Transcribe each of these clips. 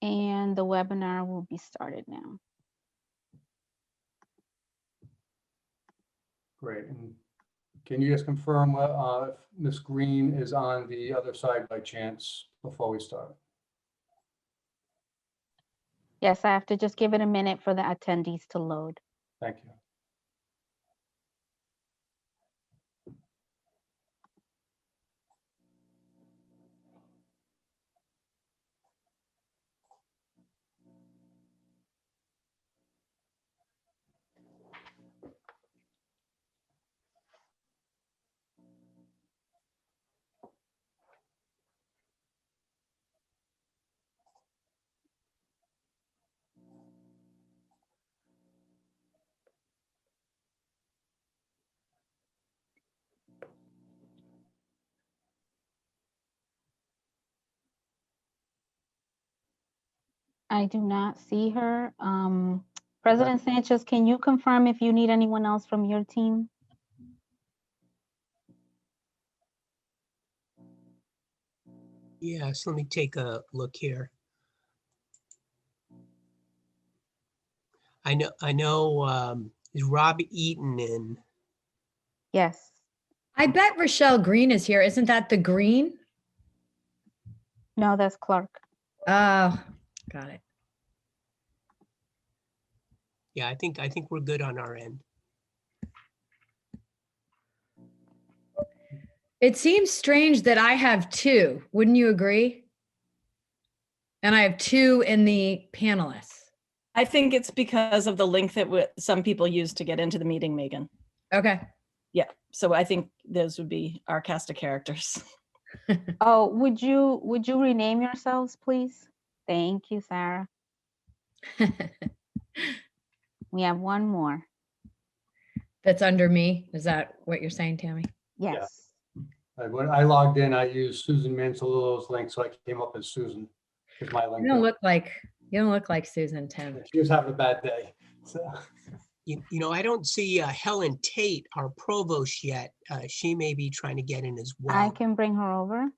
And the webinar will be started now. Great. And can you just confirm if Ms. Green is on the other side by chance before we start? Yes, I have to just give it a minute for the attendees to load. Thank you. I do not see her. President Sanchez, can you confirm if you need anyone else from your team? Yes, let me take a look here. I know, is Rob Eaton in? Yes. I bet Rochelle Green is here. Isn't that the green? No, that's Clark. Oh, got it. Yeah, I think we're good on our end. It seems strange that I have two. Wouldn't you agree? And I have two in the panelists. I think it's because of the link that some people use to get into the meeting, Megan. Okay. Yeah, so I think those would be our cast of characters. Oh, would you rename yourselves, please? Thank you, Sarah. We have one more. That's under me. Is that what you're saying, Tammy? Yes. When I logged in, I used Susan Manzolillo's link, so I came up as Susan. Is my link. You don't look like Susan, Tim. She was having a bad day. So. You know, I don't see Helen Tate, our provost, yet. She may be trying to get in as well. I can bring her over. And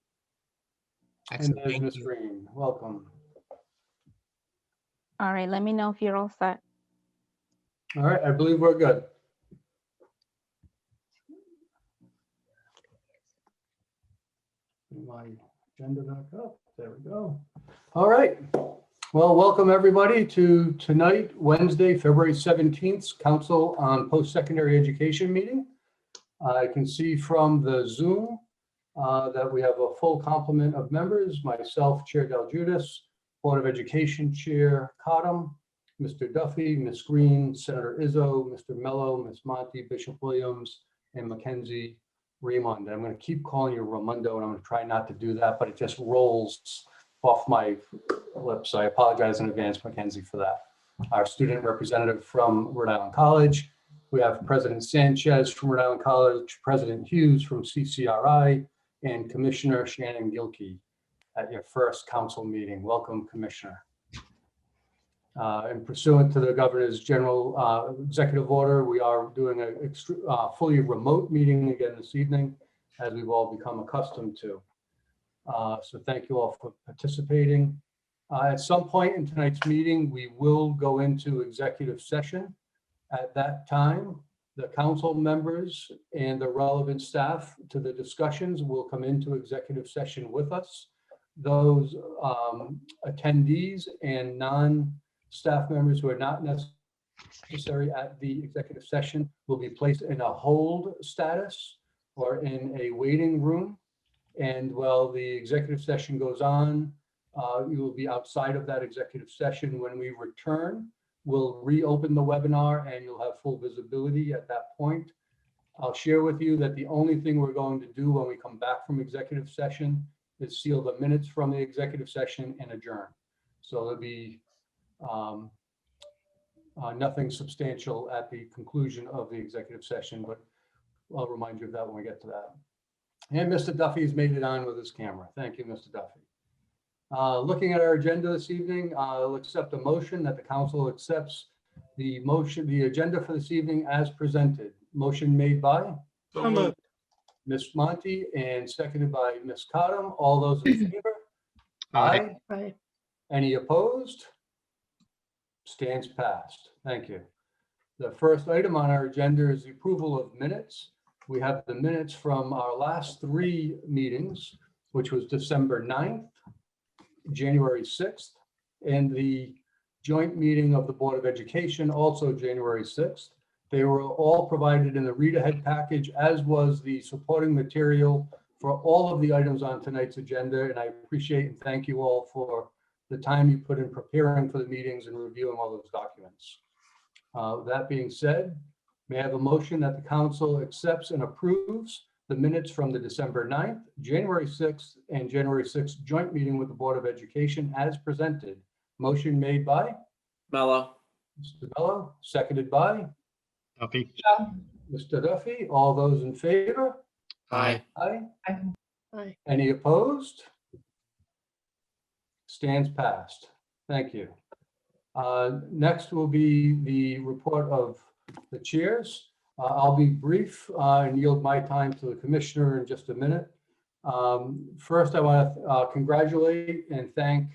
Excellent, there's thank Ms. you. Green. Welcome. All right, let me know if you're all set. All right, I believe we're good. My agenda back up. There we go. All right. Well, welcome everybody to tonight, Wednesday, February 17th, Council on Post-Secondary Education meeting. I can see from the Zoom that we have a full complement of members, myself, Chair Del Judas, Board of Education Chair Cottom, Mr. Duffy, Ms. Green, Senator Izzo, Mr. Mello, Ms. Monty, Bishop Williams, and Mackenzie Raymond. I'm going to keep calling you Ramundo, and I'm going to try not to do that, but it just rolls off my lips. So I apologize in advance, Mackenzie, for that. Our student representative from Rhode Island College. We have President Sanchez from Rhode Island College, President Hughes from CCRI, and Commissioner Shannon Gilkey at your first council meeting. Welcome, Commissioner. And pursuant to the governor's general executive order, we are doing a fully remote meeting again this evening, as we've all become accustomed to. So thank you all for participating. At some point in tonight's meeting, we will go into executive session. At that time, the council members and the relevant staff to the discussions will come into executive session with us. Those attendees and non-staff members who are not necessary at the executive session will be placed in a hold status or in a waiting room. And while the executive session goes on, you will be outside of that executive session. When we return, we'll reopen the webinar and you'll have full visibility at that point. I'll share with you that the only thing we're going to do when we come back from executive session is seal the minutes from the executive session and adjourn. So there'll be nothing substantial at the conclusion of the executive session, but I'll remind you of that when we get to that. And Mr. Duffy's made it on with his camera. Thank you, Mr. Duffy. Looking at our agenda this evening, I'll accept a motion that the council accepts the agenda for this evening as presented. Motion made by Ms. Monty and seconded by Ms. Cottom. All those in favor? Aye. Right. Any opposed? Stands passed. Thank you. The first item on our agenda is the approval of minutes. We have the minutes from our last 3 meetings, which was December 9th, January 6th, and the joint meeting of the Board of Education, also January 6th. They were all provided in the read-ahead package, as was the supporting material for all of the items on tonight's agenda. And I appreciate and thank you all for the time you put in preparing for the meetings and reviewing all those documents. That being said, may I have a motion that the council accepts and approves the minutes from the December 9th, January 6th, and January 6th joint meeting with the Board of Education as presented. Motion made by Mello. Mr. Mello, seconded by Duffy. Mr. Duffy. All those in favor? Aye. Aye. Aye. Any opposed? Stands passed. Thank you. Next will be the report of the chairs. I'll be brief and yield my time to the commissioner in just a minute. First, I want to congratulate and thank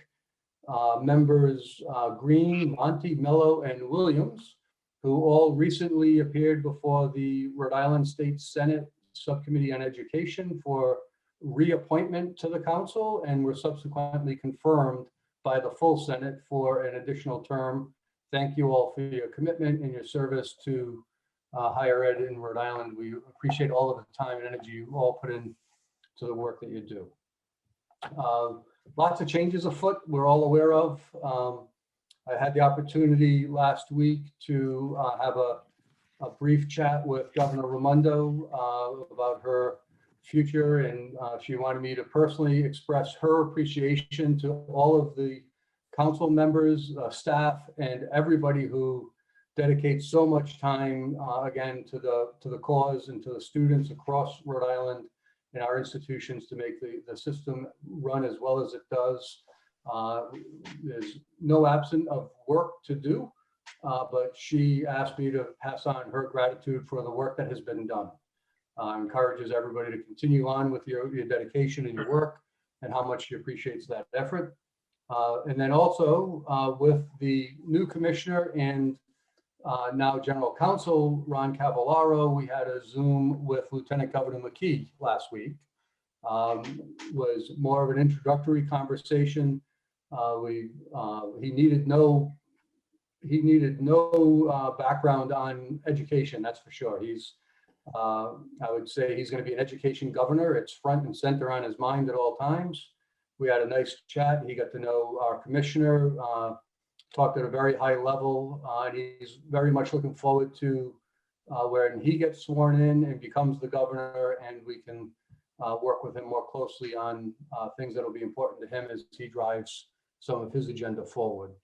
members Green, Monty, Mello, and Williams, who all recently appeared before the Rhode Island State Senate Subcommittee on Education for reappointment to the council, and were subsequently confirmed by the full Senate for an additional term. Thank you all for your commitment and your service to higher ed in Rhode Island. We appreciate all of the time and energy you all put in to the work that you do. Lots of changes afoot we're all aware of. I had the opportunity last week to have a brief chat with Governor Raimondo about her future, and she wanted me to personally express her appreciation to all of the council members, staff, and everybody who dedicates so much time again to the cause and to the students across Rhode Island and our institutions to make the system run as well as it does. There's no absence of work to do, but she asked me to pass on her gratitude for the work that has been done. Encourages everybody to continue on with your dedication and your work, and how much she appreciates that effort. And then also with the new commissioner and now General Counsel Ron Cavallaro, we had a Zoom with Lieutenant Governor McKee last week. Was more of an introductory conversation. He needed no background on education, that's for sure. He's I would say he's going to be an education governor. It's front and center on his mind at all times. We had a nice chat. He got to know our commissioner, talked at a very high level, and he's very much looking forward to when he gets sworn in and becomes the governor, and we can work with him more closely on things that will be important to him as he drives some of his agenda forward.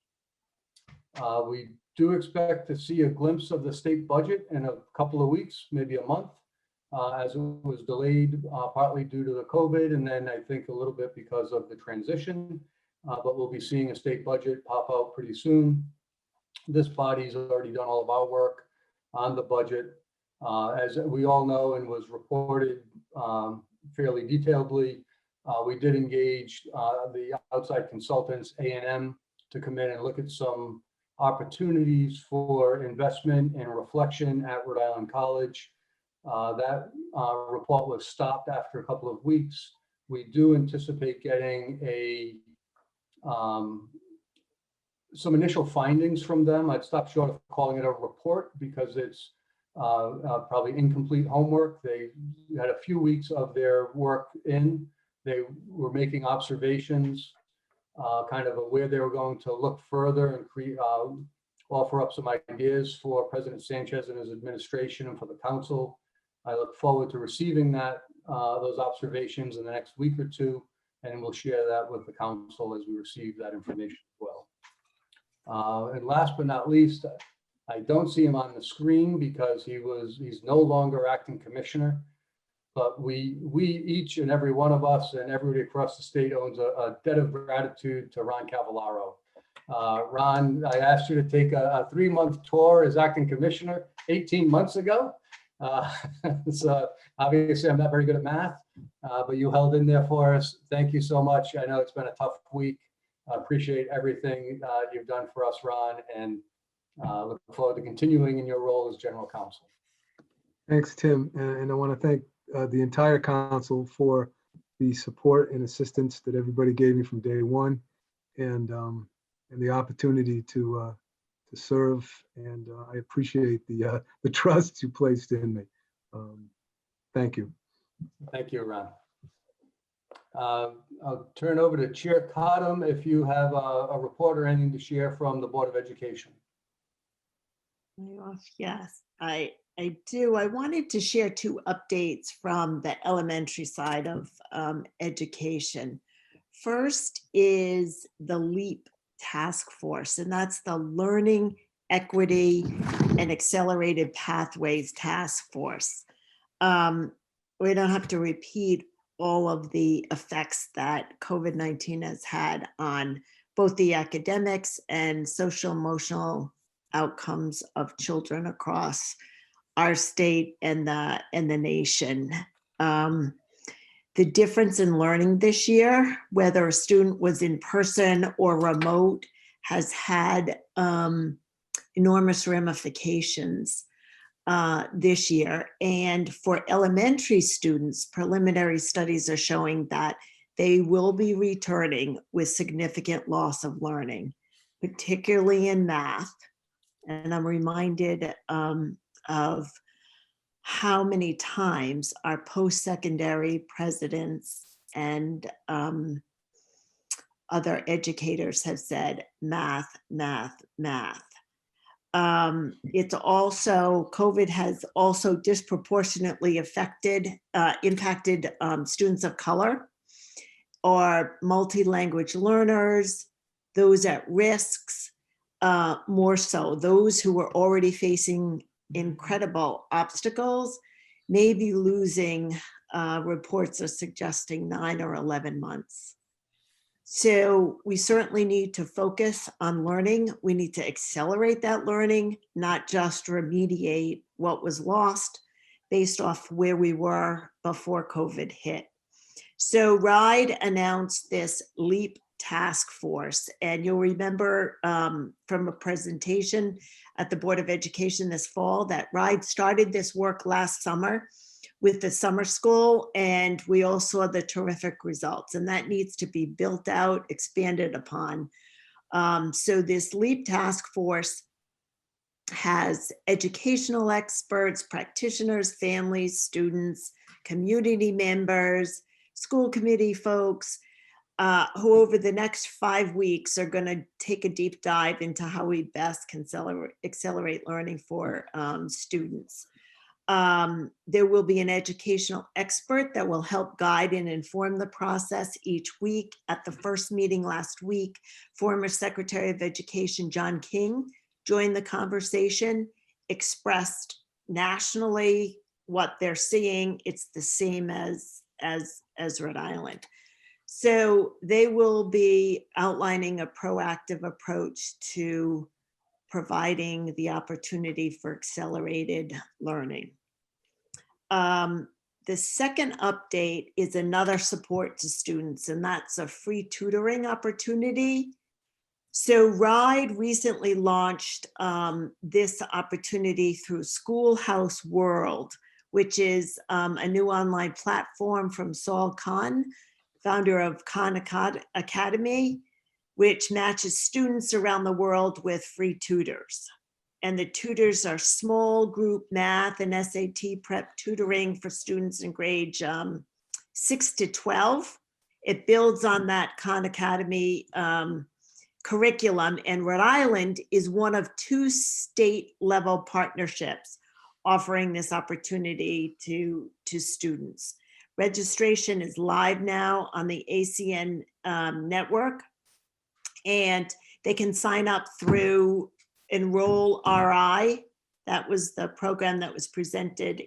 We do expect to see a glimpse of the state budget in a couple of weeks, maybe a month, as it was delayed partly due to the COVID, and then I think a little bit because of the transition, but we'll be seeing a state budget pop out pretty soon. This body's already done all of our work on the budget. As we all know and was reported fairly detailedly, we did engage the outside consultants, A&M, to come in and look at some opportunities for investment and reflection at Rhode Island College. That report was stopped after a couple of weeks. We do anticipate getting some initial findings from them. I'd stop short of calling it a report because it's probably incomplete homework. They had a few weeks of their work in. They were making observations, kind of where they were going to look further and offer up some ideas for President Sanchez and his administration and for the council. I look forward to receiving those observations in the next week or two, and we'll share that with the council as we receive that information as well. And last but not least, I don't see him on the screen because he's no longer acting commissioner. But we each and every one of us and everybody across the state owes a debt of gratitude to Ron Cavallaro. Ron, I asked you to take a 3-month tour as acting commissioner 18 months ago. So obviously I'm not very good at math, but you held in there for us. Thank you so much. I know it's been a tough week, I appreciate everything you've done for us, Ron, and look forward to continuing in your role as general counsel. Thanks, Tim. And I want to thank the entire council for the support and assistance that everybody gave me from day one, and the opportunity to serve. And I appreciate the trust you placed in me. Thank you. Thank you, Ron. I'll turn over to Chair Cottam if you have a report or anything to share from the Board of Education. Yes, I do. I wanted to share two updates from the elementary side of education. First is the LEAP task force, and that's the Learning, Equity, and Accelerated Pathways Task Force. We don't have to repeat all of the effects that COVID-19 has had on both the academics and social emotional outcomes of children across our state and the nation. The difference in learning this year, whether a student was in person or remote, has had enormous ramifications this year. And for elementary students, preliminary studies are showing that they will be returning with significant loss of learning, particularly in math. And I'm reminded of how many times our post-secondary presidents and other educators have said math, math, math. It's also, COVID has also disproportionately impacted students of color or multi-language learners, those at risks, more so. Those who were already facing incredible obstacles may be losing, reports are suggesting 9 or 11 months. So we certainly need to focus on learning. We need to accelerate that learning, not just remediate what was lost based off where we were before COVID hit. So RIDE announced this LEAP task force, and you'll remember from a presentation at the Board of Education this fall that RIDE started this work last summer with the summer school, and we all saw the terrific results, and that needs to be built out, expanded upon. So this LEAP task force has educational experts, practitioners, families, students, community members, school committee folks, who over the next 5 weeks are going to take a deep dive into how we best can accelerate learning for students. There will be an educational expert that will help guide and inform the process each week. At the first meeting last week, former Secretary of Education John King joined the conversation, expressed nationally what they're seeing. It's the same as Rhode Island. So they will be outlining a proactive approach to providing the opportunity for accelerated learning. The second update is another support to students, and that's a free tutoring opportunity. So RIDE recently launched this opportunity through Schoolhouse World, which is a new online platform from Saul Khan, founder of Khan Academy, which matches students around the world with free tutors. And the tutors are small group math and SAT prep tutoring for students in grade 6 to 12. It builds on that Khan Academy curriculum, and Rhode Island is one of 2 state-level partnerships offering this opportunity to students. Registration is live now on the ACN network, and they can sign up through Enroll RI. That was the program that was presented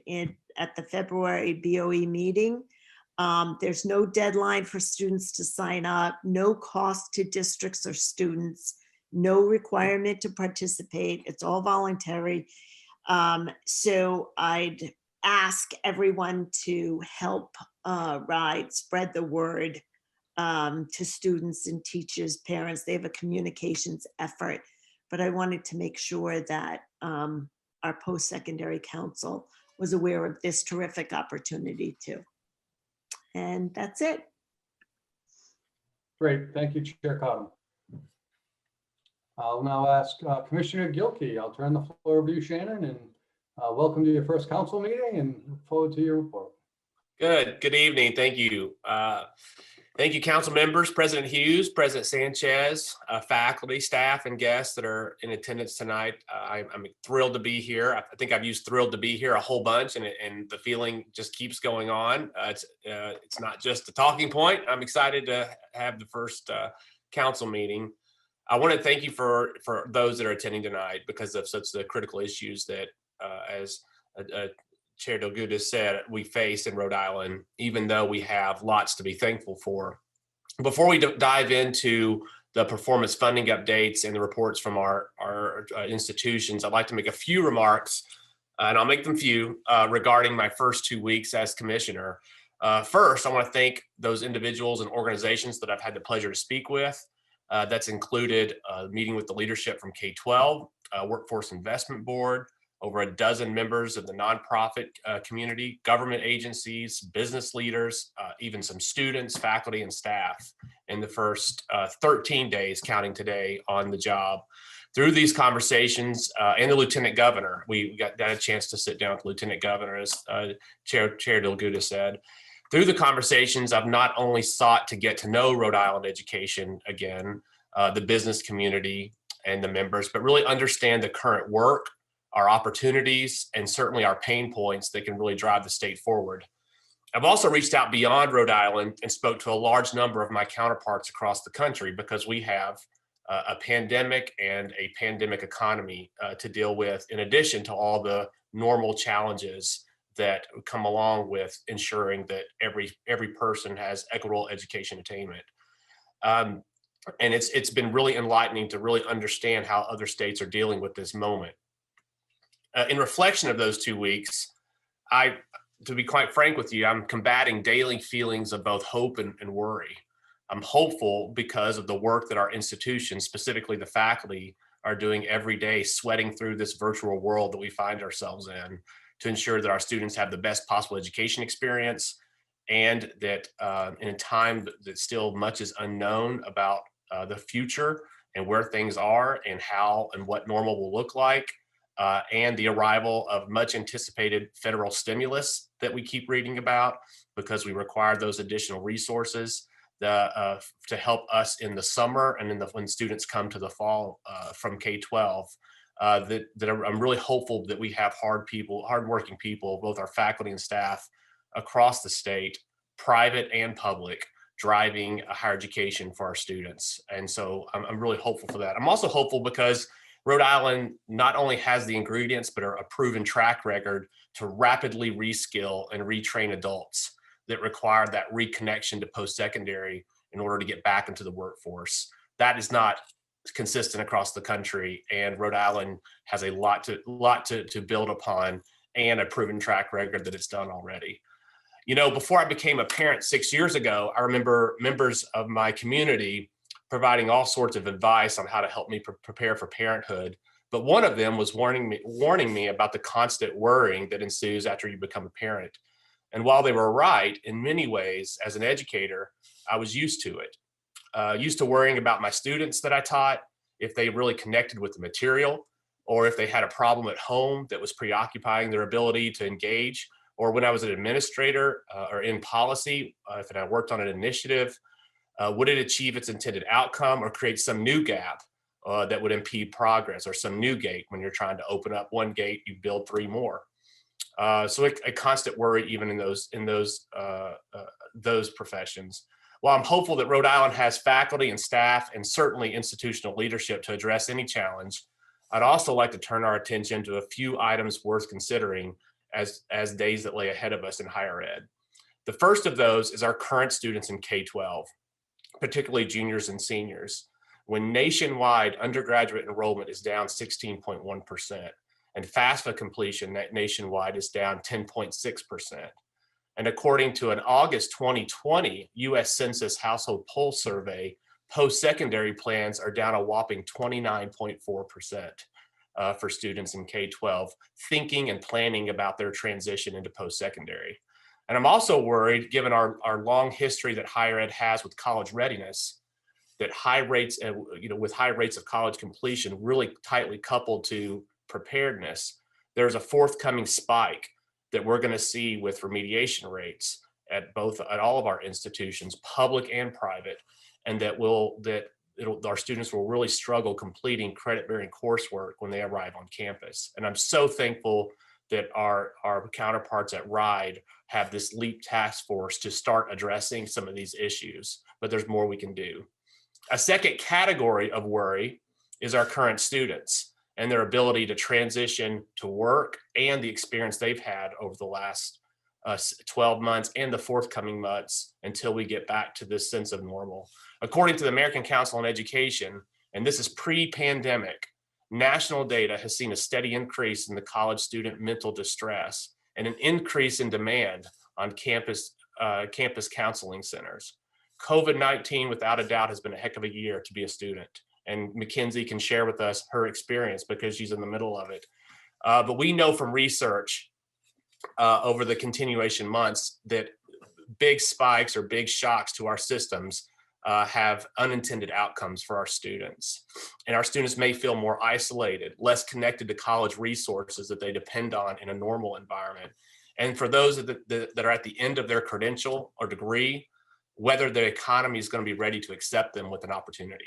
at the February BOE meeting. There's no deadline for students to sign up, no cost to districts or students, no requirement to participate. It's all voluntary. So I'd ask everyone to help RIDE spread the word to students and teachers, parents. They have a communications effort, but I wanted to make sure that our post-secondary council was aware of this terrific opportunity too. And that's it. Great, thank you, Chair Cotton. I'll now ask Commissioner Gilkey. I'll turn the floor over to you, Shannon, and welcome to your first council meeting and look forward to your report. Good evening. Thank you. Thank you, council members, President Hughes, President Sanchez, faculty, staff, and guests that are in attendance tonight. I'm thrilled to be here. I think I've used thrilled to be here a whole bunch, and the feeling just keeps going on. It's not just a talking point. I'm excited to have the first council meeting. I want to thank you for those that are attending tonight because of such the critical issues that, as Chair Delgado said, we face in Rhode Island, even though we have lots to be thankful for. Before we dive into the performance funding updates and the reports from our institutions, I'd like to make a few remarks, and I'll make them few, regarding my first 2 weeks as commissioner. First, I want to thank those individuals and organizations that I've had the pleasure to speak with. That's included meeting with the leadership from K-12, Workforce Investment Board, over a dozen members of the nonprofit community, government agencies, business leaders, even some students, faculty, and staff in the first 13 days, counting today, on the job. Through these conversations, and the Lieutenant Governor, we got a chance to sit down with the Lieutenant Governor, as Chair Delgado said. Through the conversations, I've not only sought to get to know Rhode Island education again, the business community and the members, but really understand the current work, our opportunities, and certainly our pain points that can really drive the state forward. I've also reached out beyond Rhode Island and spoke to a large number of my counterparts across the country because we have a pandemic and a pandemic economy to deal with, in addition to all the normal challenges that come along with ensuring that every person has equitable education attainment. And it's been really enlightening to really understand how other states are dealing with this moment. In reflection of those 2 weeks, to be quite frank with you, I'm combating daily feelings of both hope and worry. I'm hopeful because of the work that our institutions, specifically the faculty, are doing every day, sweating through this virtual world that we find ourselves in to ensure that our students have the best possible education experience, and that in a time that still much is unknown about the future and where things are and how and what normal will look like, and the arrival of much anticipated federal stimulus that we keep reading about because we require those additional resources to help us in the summer and when students come to the fall from K-12. I'm really hopeful that we have hardworking people, both our faculty and staff across the state, private and public, driving a higher education for our students. And so I'm really hopeful for that. I'm also hopeful because Rhode Island not only has the ingredients, but a proven track record to rapidly reskill and retrain adults that require that reconnection to post-secondary in order to get back into the workforce. That is not consistent across the country, and Rhode Island has a lot to build upon and a proven track record that it's done already. You know, before I became a parent 6 years ago, I remember members of my community providing all sorts of advice on how to help me prepare for parenthood. But one of them was warning me about the constant worrying that ensues after you become a parent. And while they were right, in many ways, as an educator, I was used to it. Used to worrying about my students that I taught, if they really connected with the material, or if they had a problem at home that was preoccupying their ability to engage, or when I was an administrator or in policy, if I worked on an initiative, would it achieve its intended outcome or create some new gap that would impede progress, or some new gate? When you're trying to open up one gate, you build three more. So a constant worry even in those professions. While I'm hopeful that Rhode Island has faculty and staff and certainly institutional leadership to address any challenge, I'd also like to turn our attention to a few items worth considering as days that lay ahead of us in higher ed. The first of those is our current students in K-12, particularly juniors and seniors, when nationwide undergraduate enrollment is down 16.1%, and FAFSA completion nationwide is down 10.6%. And according to an August 2020 US Census Household Poll Survey, post-secondary plans are down a whopping 29.4% for students in K-12 thinking and planning about their transition into post-secondary. And I'm also worried, given our long history that higher ed has with college readiness, that high rates, with high rates of college completion really tightly coupled to preparedness, there's a forthcoming spike that we're going to see with remediation rates at all of our institutions, public and private, and our students will really struggle completing credit-bearing coursework when they arrive on campus. And I'm so thankful that our counterparts at RIDE have this LEAP task force to start addressing some of these issues, but there's more we can do. A second category of worry is our current students and their ability to transition to work and the experience they've had over the last 12 months and the forthcoming months until we get back to this sense of normal. According to the American Council on Education, and this is pre-pandemic, national data has seen a steady increase in the college student mental distress and an increase in demand on campus counseling centers. COVID-19, without a doubt, has been a heck of a year to be a student. And Mackenzie can share with us her experience because she's in the middle of it. But we know from research over the continuation months that big spikes or big shocks to our systems have unintended outcomes for our students. And our students may feel more isolated, less connected to college resources that they depend on in a normal environment. And for those that are at the end of their credential or degree, whether the economy is going to be ready to accept them with an opportunity.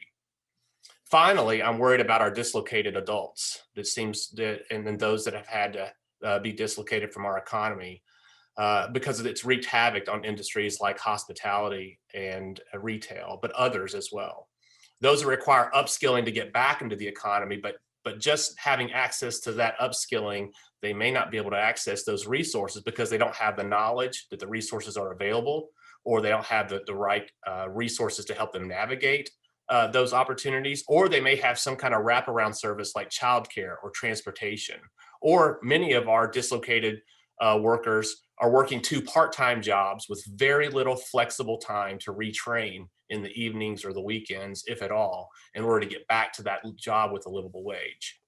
Finally, I'm worried about our dislocated adults and then those that have had to be dislocated from our economy because it's wreaked havoc on industries like hospitality and retail, but others as well. Those that require upskilling to get back into the economy, but just having access to that upskilling, they may not be able to access those resources because they don't have the knowledge that the resources are available, or they don't have the right resources to help them navigate those opportunities, or they may have some kind of wraparound service like childcare or transportation. Or many of our dislocated workers are working 2 part-time jobs with very little flexible time to retrain in the evenings or the weekends, if at all, in order to get back to that job with a livable wage.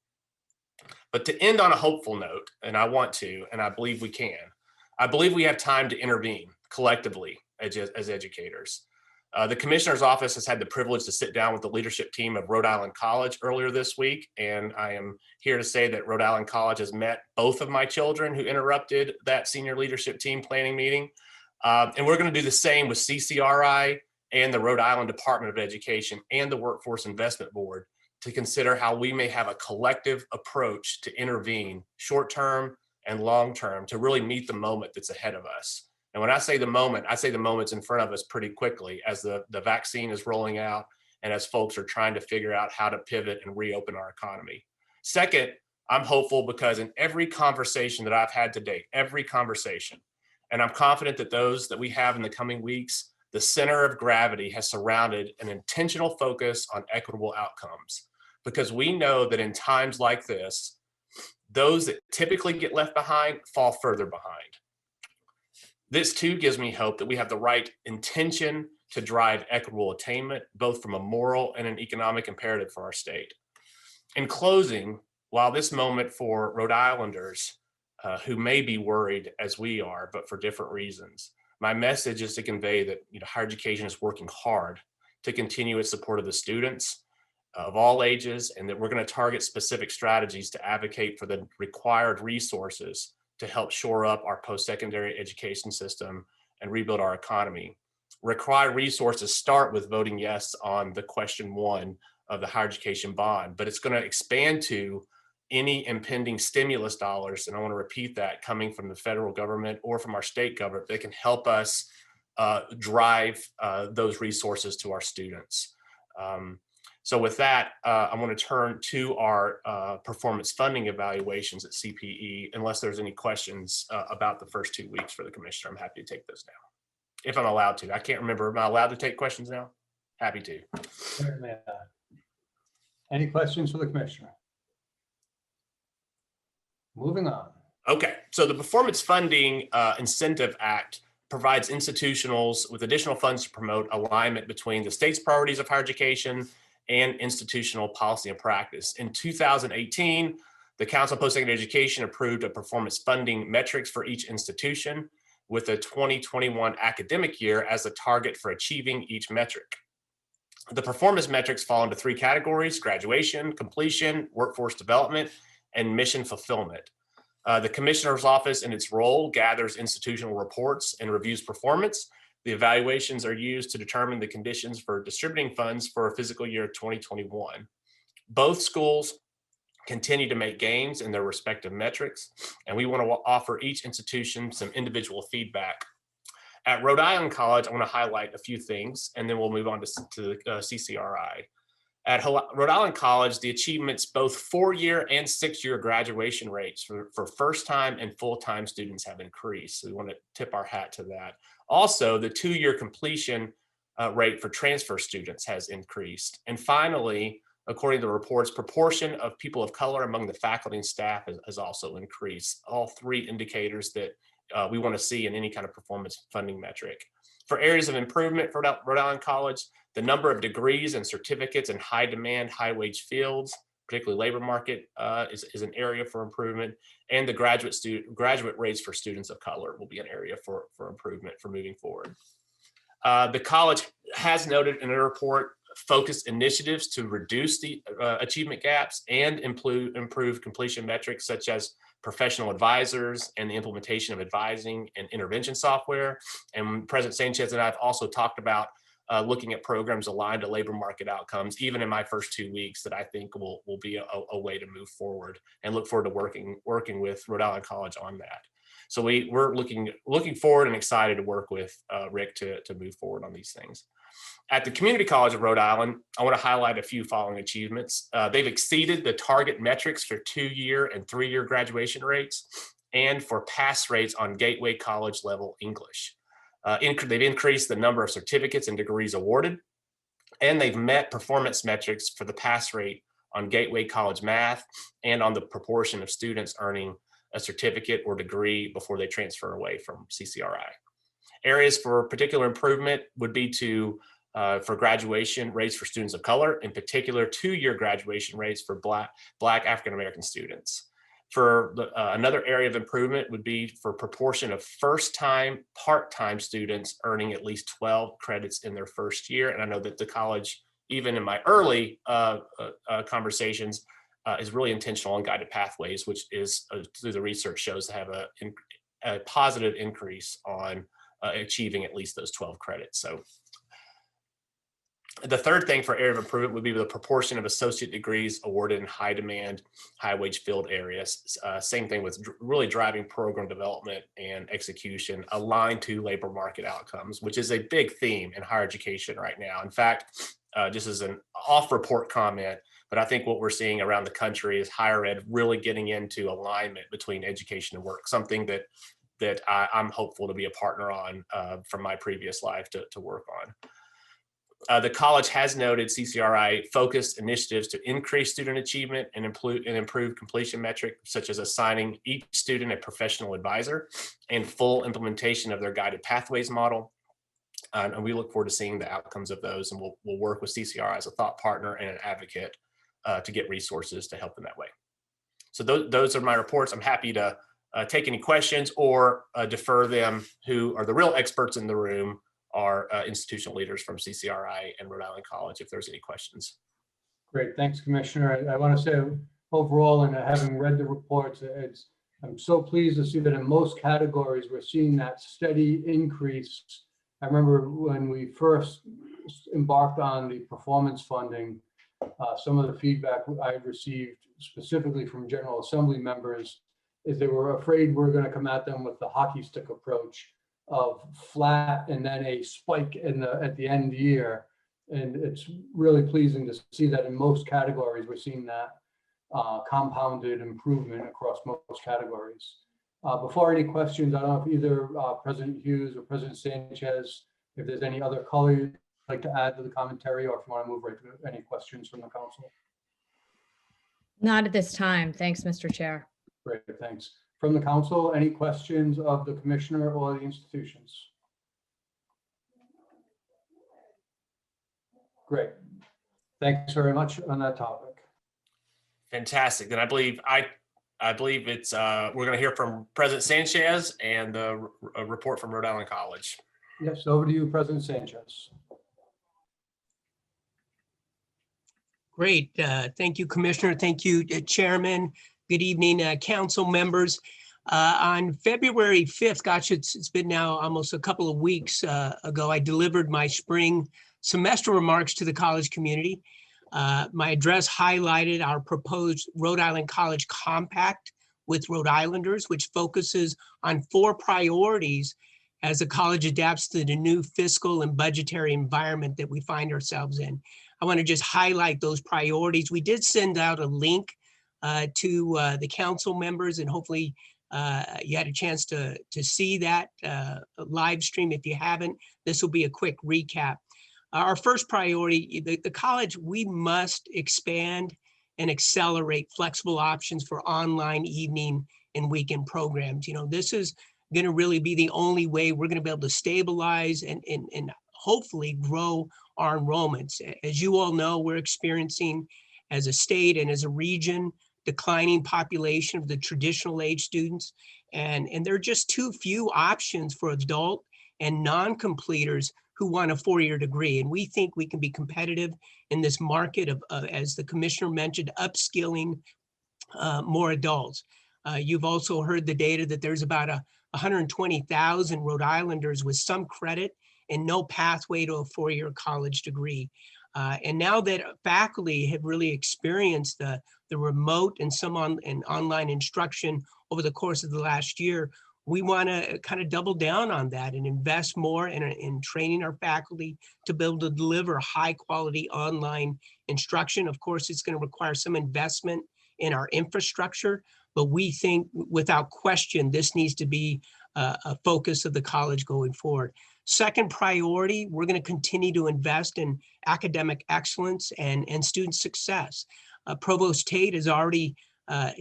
But to end on a hopeful note, and I want to, and I believe we can, I believe we have time to intervene collectively as educators. The commissioner's office has had the privilege to sit down with the leadership team of Rhode Island College earlier this week. And I am here to say that Rhode Island College has met both of my children who interrupted that senior leadership team planning meeting. And we're going to do the same with CCRI and the Rhode Island Department of Education and the Workforce Investment Board to consider how we may have a collective approach to intervene short-term and long-term to really meet the moment that's ahead of us. And when I say the moment, I say the moment's in front of us pretty quickly as the vaccine is rolling out and as folks are trying to figure out how to pivot and reopen our economy. Second, I'm hopeful because in every conversation that I've had to date, every conversation, and I'm confident that those that we have in the coming weeks, the center of gravity has surrounded an intentional focus on equitable outcomes. Because we know that in times like this, those that typically get left behind fall further behind. This too gives me hope that we have the right intention to drive equitable attainment, both from a moral and an economic imperative for our state. In closing, while this moment for Rhode Islanders who may be worried as we are, but for different reasons, my message is to convey that higher education is working hard to continue its support of the students of all ages, and that we're going to target specific strategies to advocate for the required resources to help shore up our post-secondary education system and rebuild our economy. Required resources start with voting yes on the question 1 of the higher education bond, but it's going to expand to any impending stimulus dollars, and I want to repeat that, coming from the federal government or from our state government that can help us drive those resources to our students. So with that, I want to turn to our performance funding evaluations at CPE. Unless there's any questions about the first 2 weeks for the commissioner, I'm happy to take those now. If I'm allowed to. I can't remember. Am I allowed to take questions now? Happy to. Certainly. Any questions for the commissioner? Moving on. Okay, so the Performance Funding Incentive Act provides institutionals with additional funds to promote alignment between the state's priorities of higher education and institutional policy and practice. In 2018, the Council on Postsecondary Education approved a performance funding metrics for each institution with a 2021 academic year as the target for achieving each metric. The performance metrics fall into 3 categories: graduation, completion, workforce development, and mission fulfillment. The Commissioner's Office in its role gathers institutional reports and reviews performance. The evaluations are used to determine the conditions for distributing funds for fiscal year 2021. Both schools continue to make gains in their respective metrics, and we want to offer each institution some individual feedback. At Rhode Island College, I want to highlight a few things, and then we'll move on to CCRI. At Rhode Island College, the achievements, both 4-year and 6-year graduation rates for first-time and full-time students have increased. So we want to tip our hat to that. Also, the 2-year completion rate for transfer students has increased. And finally, according to the reports, proportion of people of color among the faculty and staff has also increased. All 3 indicators that we want to see in any kind of performance funding metric. For areas of improvement for Rhode Island College, the number of degrees and certificates in high demand, high wage fields, particularly labor market, is an area for improvement. And the graduate rates for students of color will be an area for improvement for moving forward. The college has noted in a report focused initiatives to reduce the achievement gaps and improve completion metrics, such as professional advisors and the implementation of advising and intervention software. And President Sanchez and I have also talked about looking at programs aligned to labor market outcomes, even in my first 2 weeks, that I think will be a way to move forward, and look forward to working with Rhode Island College on that. So we're looking forward and excited to work with Rick to move forward on these things. At the Community College of Rhode Island, I want to highlight a few following achievements. They've exceeded the target metrics for 2-year and 3-year graduation rates and for pass rates on Gateway College level English. They've increased the number of certificates and degrees awarded, and they've met performance metrics for the pass rate on Gateway College math and on the proportion of students earning a certificate or degree before they transfer away from CCRI. Areas for particular improvement would be for graduation rates for students of color, in particular 2-year graduation rates for Black African-American students. For another area of improvement would be for proportion of first-time part-time students earning at least 12 credits in their first year. And I know that the college, even in my early conversations, is really intentional on guided pathways, which is through the research shows to have a positive increase on achieving at least those 12 credits. So the third thing for area of improvement would be the proportion of associate degrees awarded in high demand, high wage field areas. Same thing with really driving program development and execution aligned to labor market outcomes, which is a big theme in higher education right now. In fact, just as an off-report comment, but I think what we're seeing around the country is higher ed really getting into alignment between education and work, something that I'm hopeful to be a partner on from my previous life to work on. The college has noted CCRI focused initiatives to increase student achievement and improve completion metrics, such as assigning each student a professional advisor and full implementation of their guided pathways model. And we look forward to seeing the outcomes of those, and we'll work with CCRI as a thought partner and an advocate to get resources to help them that way. So those are my reports. I'm happy to take any questions or defer them. Who are the real experts in the room are institutional leaders from CCRI and Rhode Island College, if there's any questions. Great, thanks, Commissioner. I want to say overall, and having read the reports, I'm so pleased to see that in most categories, we're seeing that steady increase. I remember when we first embarked on the performance funding, some of the feedback I received specifically from General Assembly members is they were afraid we're going to come at them with the hockey stick approach of flat and then a spike at the end year. And it's really pleasing to see that in most categories, we're seeing that compounded improvement across most categories. Before any questions, I don't know if either President Hughes or President Sanchez, if there's any other color you'd like to add to the commentary, or if you want to move right to any questions from the council. Not at this time. Thanks, Mr. Chair. Great, thanks. From the council, any questions of the commissioner or the institutions? Great. Thanks very much on that topic. Fantastic. Then I believe it's we're going to hear from President Sanchez and a report from Rhode Island College. Yes, over to you, President Sanchez. Great. Thank you, Commissioner. Thank you, Chairman. Good evening, council members. On February 5th, gosh, it's been now almost a couple of weeks ago, I delivered my spring semester remarks to the college community. My address highlighted our proposed Rhode Island College Compact with Rhode Islanders, which focuses on 4 priorities as the college adapts to the new fiscal and budgetary environment that we find ourselves in. I want to just highlight those priorities. We did send out a link to the council members, and hopefully you had a chance to see that live stream. If you haven't, this will be a quick recap. Our first priority, the college, we must expand and accelerate flexible options for online evening and weekend programs. You know, this is going to really be the only way we're going to be able to stabilize and hopefully grow our enrollments. As you all know, we're experiencing as a state and as a region declining population of the traditional age students, and there are just too few options for adult and non-completers who want a 4-year degree. And we think we can be competitive in this market of, as the commissioner mentioned, upskilling more adults. You've also heard the data that there's about 120,000 Rhode Islanders with some credit and no pathway to a 4-year college degree. And now that faculty have really experienced the remote and some online instruction over the course of the last year, we want to kind of double down on that and invest more in training our faculty to be able to deliver high quality online instruction. Of course, it's going to require some investment in our infrastructure, but we think without question, this needs to be a focus of the college going forward. Second priority, we're going to continue to invest in academic excellence and student success. Provost Tate has already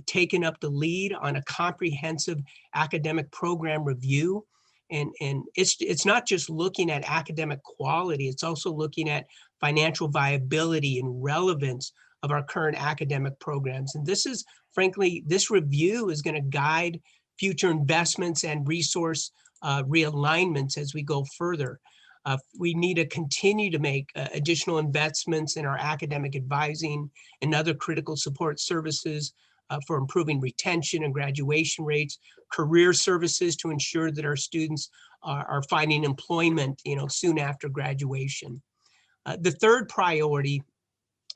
taken up the lead on a comprehensive academic program review. And it's not just looking at academic quality, it's also looking at financial viability and relevance of our current academic programs. And this is, frankly, this review is going to guide future investments and resource realignments as we go further. We need to continue to make additional investments in our academic advising and other critical support services for improving retention and graduation rates, career services to ensure that our students are finding employment, you know, soon after graduation. The third priority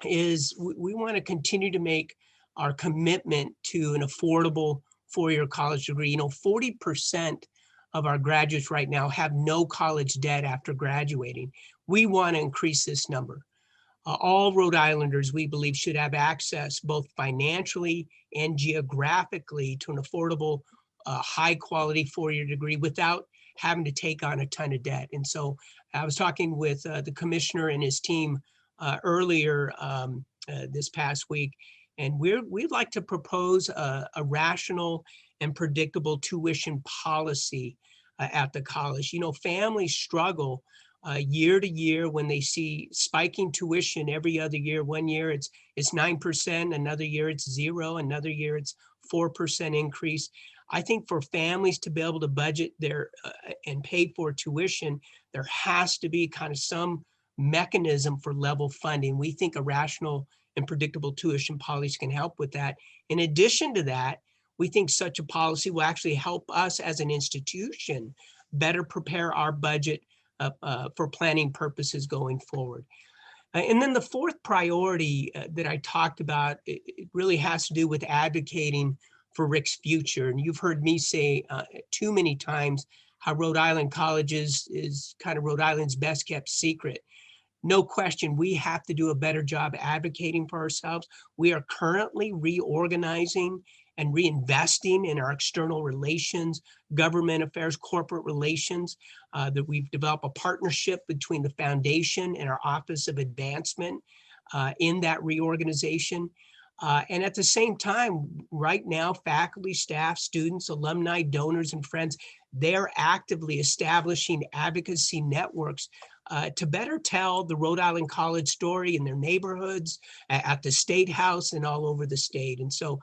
is we want to continue to make our commitment to an affordable 4-year college degree. You know, 40% of our graduates right now have no college debt after graduating. We want to increase this number. All Rhode Islanders, we believe, should have access both financially and geographically to an affordable, high quality 4-year degree without having to take on a ton of debt. And so I was talking with the commissioner and his team earlier this past week, and we'd like to propose a rational and predictable tuition policy at the college. You know, families struggle year to year when they see spiking tuition every other year. One year it's 9%, another year it's 0%, another year it's 4% increase. I think for families to be able to budget their and pay for tuition, there has to be kind of some mechanism for level funding. We think a rational and predictable tuition policy can help with that. In addition to that, we think such a policy will actually help us as an institution better prepare our budget for planning purposes going forward. And then the fourth priority that I talked about, it really has to do with advocating for Rick's future. And you've heard me say too many times how Rhode Island Colleges is kind of Rhode Island's best kept secret. No question, we have to do a better job advocating for ourselves. We are currently reorganizing and reinvesting in our external relations, government affairs, corporate relations, that we've developed a partnership between the foundation and our Office of Advancement in that reorganization. And at the same time, right now, faculty, staff, students, alumni, donors, and friends, they're actively establishing advocacy networks to better tell the Rhode Island College story in their neighborhoods, at the State House, and all over the state. And so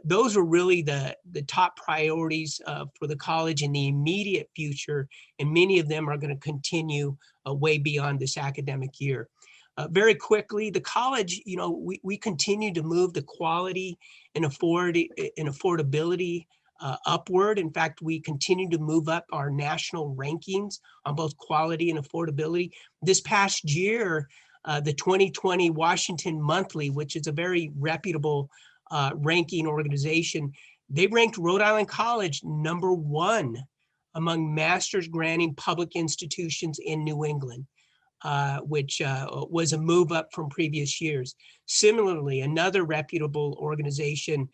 those are really the top priorities for the college in the immediate future, and many of them are going to continue way beyond this academic year. Very quickly, the college, we continue to move the quality and affordability upward. In fact, we continue to move up our national rankings on both quality and affordability. This past year, the 2020 Washington Monthly, which is a very reputable ranking organization, they ranked Rhode Island College #1 among master's granting public institutions in New England, which was a move up from previous years. Similarly, another reputable organization,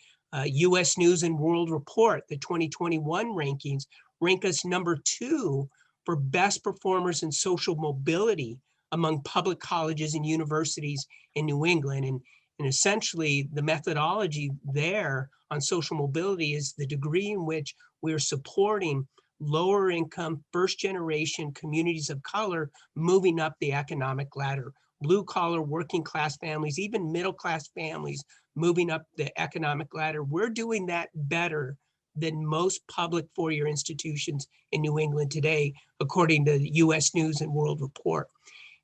U.S. News and World Report, the 2021 rankings, rank us #2 for best performers in social mobility among public colleges and universities in New England. And essentially, the methodology there on social mobility is the degree in which we're supporting lower income, first generation communities of color moving up the economic ladder. Blue collar, working class families, even middle class families moving up the economic ladder. We're doing that better than most public four-year institutions in New England today, according to the U.S. News and World Report.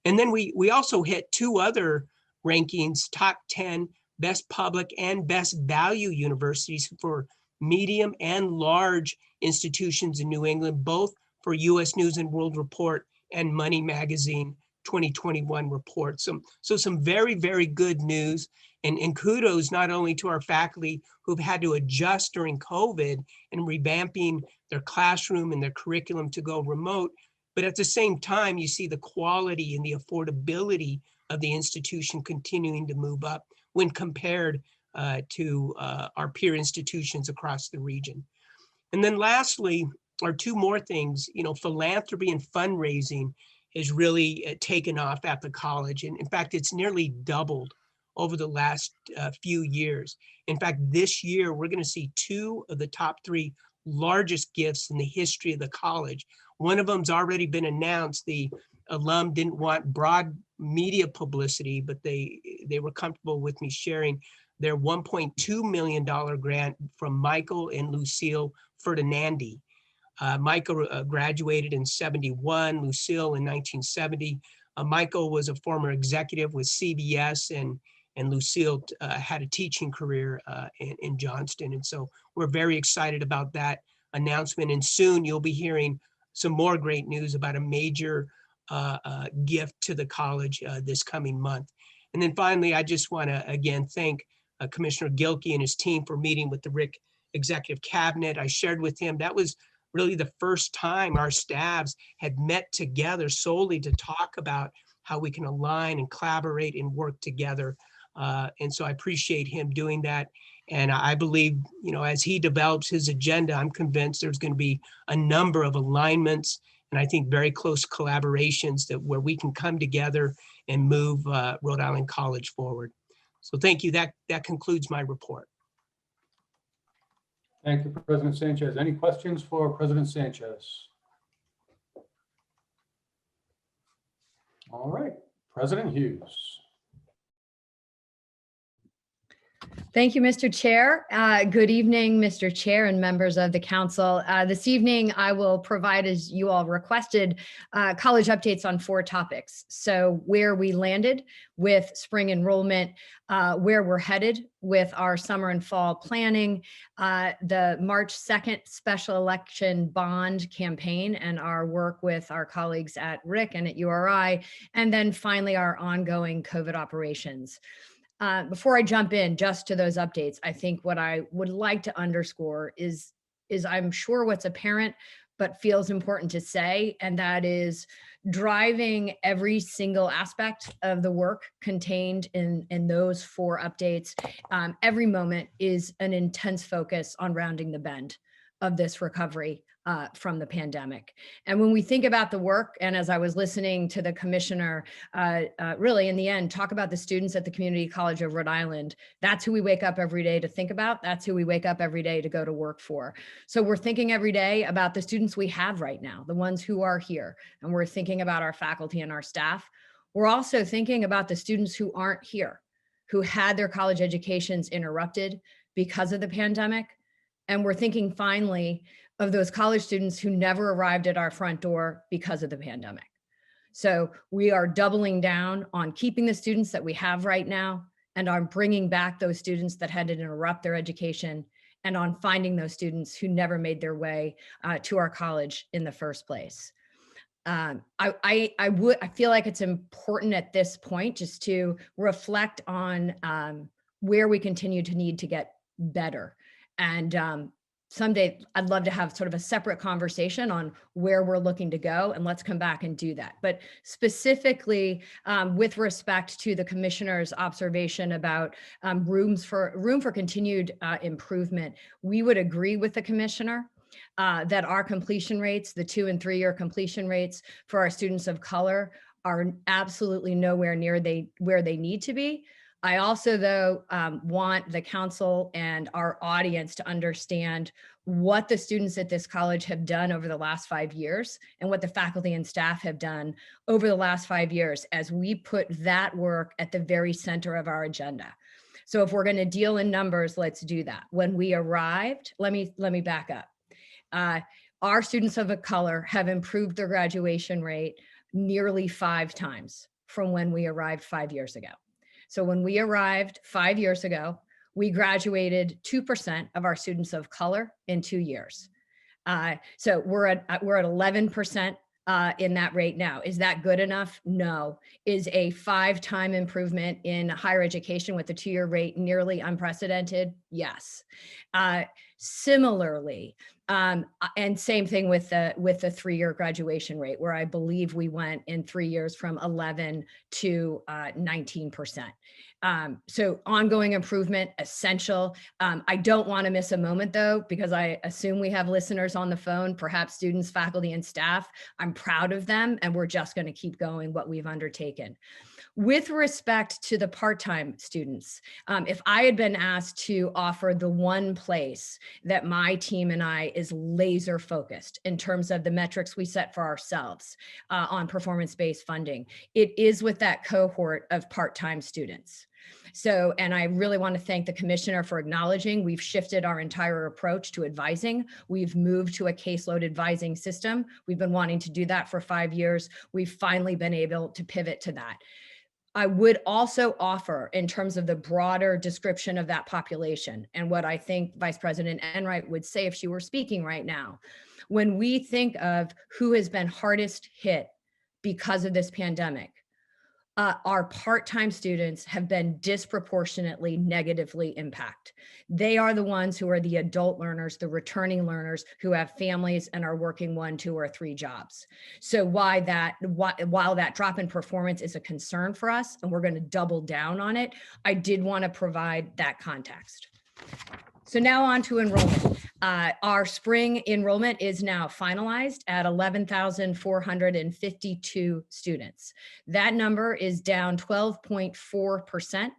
And then we also hit 2 other rankings, top 10 best public and best value universities for medium and large institutions in New England, both for U.S. News and World Report and Money Magazine 2021 report. So some very, very good news, and kudos not only to our faculty who've had to adjust during COVID and revamping their classroom and their curriculum to go remote, but at the same time, you see the quality and the affordability of the institution continuing to move up when compared to our peer institutions across the region. And then lastly, are 2 more things. Philanthropy and fundraising has really taken off at the college. And in fact, it's nearly doubled over the last few years. In fact, this year, we're going to see 2 of the top 3 largest gifts in the history of the college. One of them's already been announced. The alum didn't want broad media publicity, but they were comfortable with me sharing their $1.2 million grant from Michael and Lucille Ferdinandi. Michael graduated in '71, Lucille in 1970. Michael was a former executive with CBS, and Lucille had a teaching career in Johnston. And so we're very excited about that announcement. And soon you'll be hearing some more great news about a major gift to the college this coming month. And then finally, I just want to again thank Commissioner Gilkey and his team for meeting with the RIC Executive Cabinet. I shared with him that was really the first time our staffs had met together solely to talk about how we can align and collaborate and work together. And so I appreciate him doing that. And I believe, as he develops his agenda, I'm convinced there's going to be a number of alignments and I think very close collaborations where we can come together and move Rhode Island College forward. So thank you. That concludes my report. Thank you, President Sanchez. Any questions for President Sanchez? All right, President Hughes. Thank you, Mr. Chair. Good evening, Mr. Chair and members of the council. This evening, I will provide, as you all requested, college updates on 4 topics. So where we landed with spring enrollment, where we're headed with our summer and fall planning, the March 2nd special election bond campaign and our work with our colleagues at RIC and at URI, and then finally our ongoing COVID operations. Before I jump in just to those updates, I think what I would like to underscore is I'm sure what's apparent, but feels important to say, and that is driving every single aspect of the work contained in those 4 updates. Every moment is an intense focus on rounding the bend. of this recovery from the pandemic. And when we think about the work, and as I was listening to the commissioner, really in the end, talk about the students at the Community College of Rhode Island, that's who we wake up every day to think about. That's who we wake up every day to go to work for. So we're thinking every day about the students we have right now, the ones who are here, and we're thinking about our faculty and our staff. We're also thinking about the students who aren't here, who had their college educations interrupted because of the pandemic. And we're thinking finally of those college students who never arrived at our front door because of the pandemic. So we are doubling down on keeping the students that we have right now and on bringing back those students that had to interrupt their education and on finding those students who never made their way to our college in the first place. I feel like it's important at this point just to reflect on where we continue to need to get better. And someday I'd love to have sort of a separate conversation on where we're looking to go, and let's come back and do that. But specifically with respect to the commissioner's observation about room for continued improvement, we would agree with the commissioner that our completion rates, the 2- and 3-year completion rates for our students of color, are absolutely nowhere near where they need to be. I also, though, want the council and our audience to understand what the students at this college have done over the last 5 years and what the faculty and staff have done over the last 5 years as we put that work at the very center of our agenda. So if we're going to deal in numbers, let's do that. When we arrived, let me back up. Our students of color have improved their graduation rate nearly 5 times from when we arrived 5 years ago. So when we arrived 5 years ago, we graduated 2% of our students of color in 2 years. So we're at 11% in that rate now. Is that good enough? No. Is a 5-time improvement in higher education with the 2-year rate nearly unprecedented? Yes. Similarly, and same thing with the 3-year graduation rate, where I believe we went in 3 years from 11 to 19%. So ongoing improvement, essential. I don't want to miss a moment though, because I assume we have listeners on the phone, perhaps students, faculty, and staff. I'm proud of them, and we're just going to keep going what we've undertaken. With respect to the part-time students, if I had been asked to offer the one place that my team and I is laser focused in terms of the metrics we set for ourselves on performance-based funding, it is with that cohort of part-time students. So, and I really want to thank the commissioner for acknowledging we've shifted our entire approach to advising. We've moved to a caseload advising system. We've been wanting to do that for 5 years. We've finally been able to pivot to that. I would also offer, in terms of the broader description of that population, and what I think Vice President Enright would say if she were speaking right now, when we think of who has been hardest hit because of this pandemic, our part-time students have been disproportionately negatively impacted. They are the ones who are the adult learners, the returning learners who have families and are working 1, 2, or 3 jobs. So while that drop in performance is a concern for us, and we're going to double down on it, I did want to provide that context. So now on to enrollment. Our spring enrollment is now finalized at 11,452 students. That number is down 12.4%,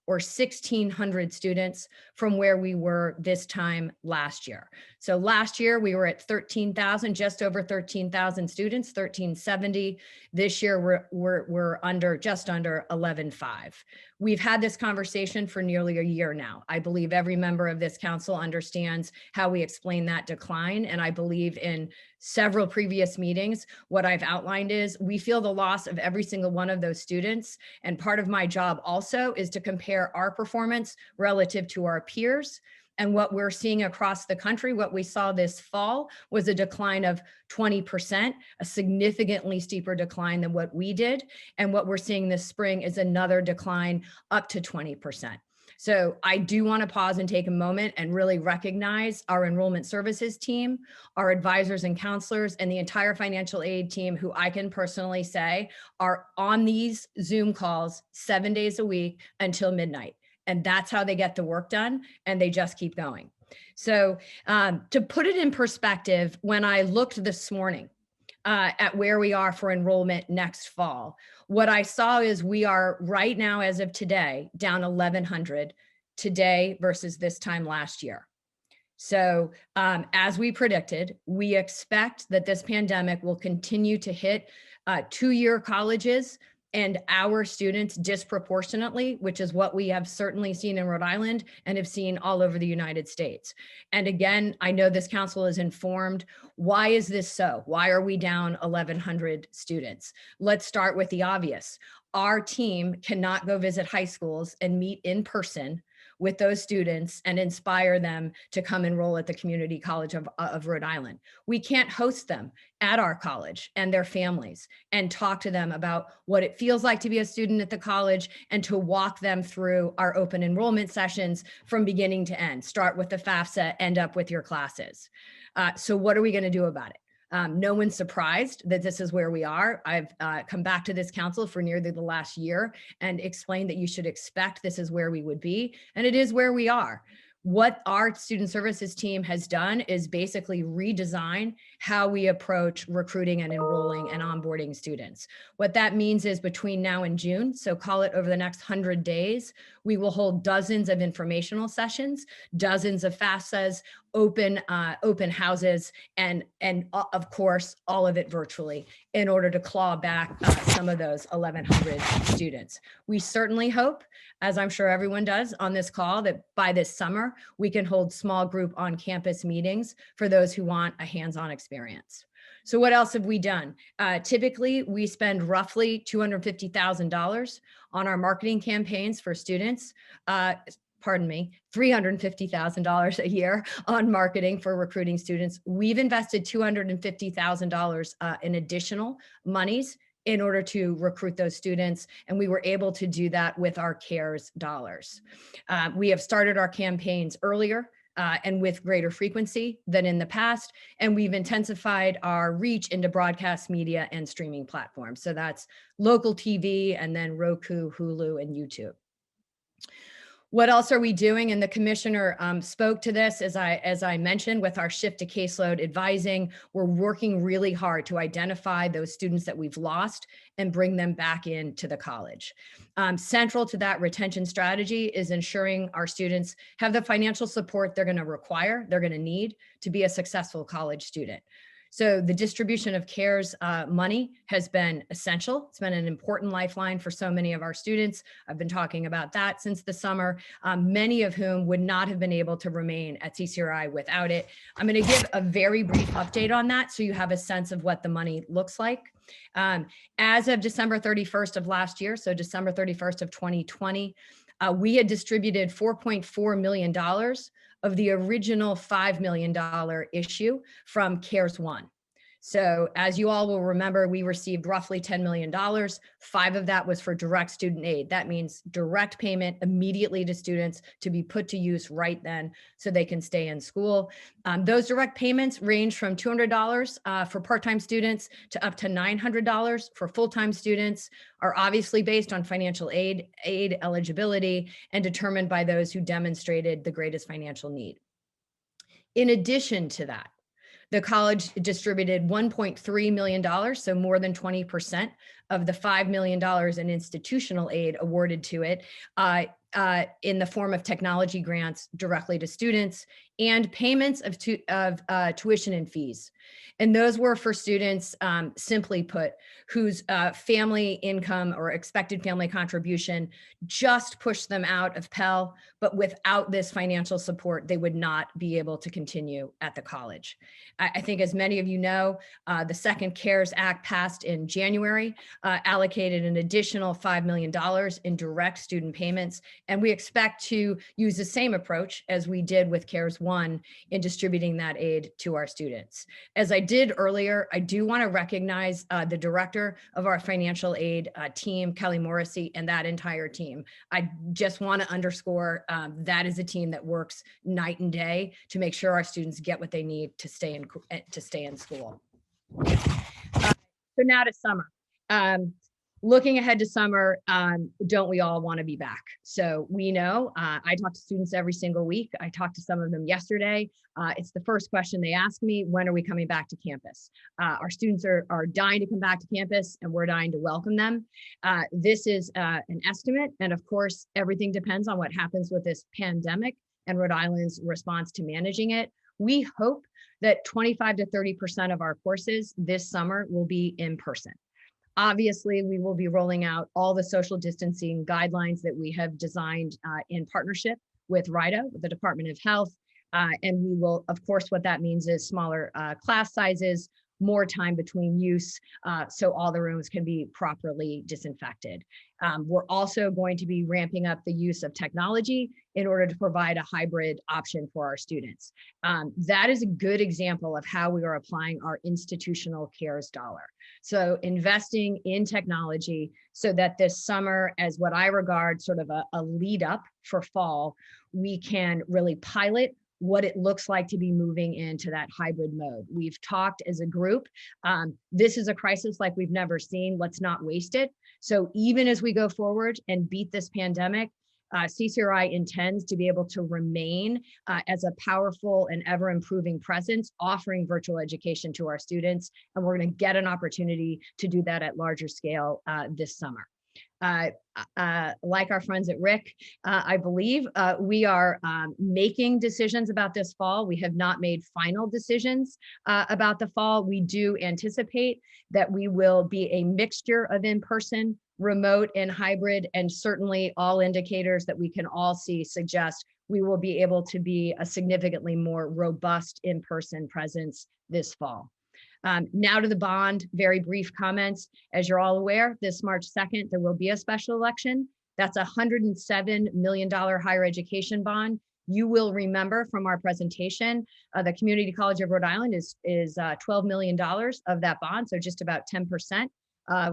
or 1,600 students from where we were this time last year. So last year we were at 13,000, just over 13,000 students, 1,370. This year we're just under 11,500. We've had this conversation for nearly a year now. I believe every member of this council understands how we explain that decline. And I believe in several previous meetings, what I've outlined is we feel the loss of every single one of those students. And part of my job also is to compare our performance relative to our peers. And what we're seeing across the country, what we saw this fall was a decline of 20%, a significantly steeper decline than what we did. And what we're seeing this spring is another decline up to 20%. So I do want to pause and take a moment and really recognize our enrollment services team, our advisors and counselors, and the entire financial aid team, who I can personally say are on these Zoom calls 7 days a week until midnight. And that's how they get the work done, and they just keep going. So to put it in perspective, when I looked this morning at where we are for enrollment next fall, what I saw is we are right now, as of today, down 1,100 today versus this time last year. So as we predicted, we expect that this pandemic will continue to hit two-year colleges and our students disproportionately, which is what we have certainly seen in Rhode Island and have seen all over the United States. And again, I know this council is informed. Why is this so? Why are we down 1,100 students? Let's start with the obvious. Our team cannot go visit high schools and meet in person with those students and inspire them to come enroll at the Community College of Rhode Island. We can't host them at our college and their families and talk to them about what it feels like to be a student at the college and to walk them through our open enrollment sessions from beginning to end. Start with the FAFSA, end up with your classes. So what are we going to do about it? No one's surprised that this is where we are. I've come back to this council for nearly the last year and explained that you should expect this is where we would be, and it is where we are. What our student services team has done is basically redesign how we approach recruiting and enrolling and onboarding students. What that means is between now and June, so call it over the next 100 days, we will hold dozens of informational sessions, dozens of FAFSAs, open houses, and of course, all of it virtually in order to claw back some of those 1,100 students. We certainly hope, as I'm sure everyone does on this call, that by this summer, we can hold small group on-campus meetings for those who want a hands-on experience. So what else have we done? Typically, we spend roughly $250,000 on our marketing campaigns for students. $350,000 a year on marketing for recruiting students. We've invested $250,000 in additional monies in order to recruit those students. And we were able to do that with our CARES dollars. We have started our campaigns earlier and with greater frequency than in the past. And we've intensified our reach into broadcast media and streaming platforms. So that's local TV and then Roku, Hulu, and YouTube. What else are we doing? And the commissioner spoke to this, as I mentioned, with our shift to caseload advising. We're working really hard to identify those students that we've lost and bring them back into the college. Central to that retention strategy is ensuring our students have the financial support they're going to require, they're going to need to be a successful college student. So the distribution of CARES money has been essential. It's been an important lifeline for so many of our students. I've been talking about that since the summer, many of whom would not have been able to remain at CCRI without it. I'm going to give a very brief update on that so you have a sense of what the money looks like. As of December 31st of last year, so December 31st of 2020, we had distributed $4.4 million of the original $5 million issue from CARES 1. So as you all will remember, we received roughly $10 million. 5 of that was for direct student aid. That means direct payment immediately to students to be put to use right then so they can stay in school. Those direct payments range from $200 for part-time students to up to $900 for full-time students, are obviously based on financial aid eligibility and determined by those who demonstrated the greatest financial need. In addition to that, the college distributed $1.3 million, so more than 20% of the $5 million in institutional aid awarded to it in the form of technology grants directly to students and payments of tuition and fees. And those were for students, simply put, whose family income or expected family contribution just pushed them out of Pell, but without this financial support, they would not be able to continue at the college. I think, as many of you know, the second CARES Act passed in January, allocated an additional $5 million in direct student payments. And we expect to use the same approach as we did with CARES 1 in distributing that aid to our students. As I did earlier, I do want to recognize the director of our financial aid team, Kelly Morrissey, and that entire team. I just want to underscore that is a team that works night and day to make sure our students get what they need to stay in school. So now to summer. looking ahead to summer, don't we all want to be back? So we know, I talk to students every single week. I talked to some of them yesterday. It's the first question they ask me: when are we coming back to campus? Our students are dying to come back to campus, and we're dying to welcome them. This is an estimate, and of course, everything depends on what happens with this pandemic and Rhode Island's response to managing it. We hope that 25 to 30% of our courses this summer will be in person. Obviously, we will be rolling out all the social distancing guidelines that we have designed in partnership with RIDA, with the Department of Health. And we will, of course, what that means is smaller class sizes, more time between use, so all the rooms can be properly disinfected. We're also going to be ramping up the use of technology in order to provide a hybrid option for our students. That is a good example of how we are applying our institutional cares dollar. So investing in technology so that this summer, as what I regard sort of a lead up for fall, we can really pilot what it looks like to be moving into that hybrid mode. We've talked as a group, this is a crisis like we've never seen, let's not waste it. So even as we go forward and beat this pandemic, CCRI intends to be able to remain as a powerful and ever improving presence, offering virtual education to our students. And we're gonna get an opportunity to do that at larger scale this summer. Like our friends at RIC, I believe we are making decisions about this fall. We have not made final decisions about the fall. We do anticipate that we will be a mixture of in-person, remote, and hybrid, and certainly all indicators that we can all see suggest we will be able to be a significantly more robust in-person presence this fall. Now to the bond, very brief comments. As you're all aware, this March 2nd, there will be a special election. That's a $107 million higher education bond. You will remember from our presentation, the Community College of Rhode Island is $12 million of that bond, so just about 10%,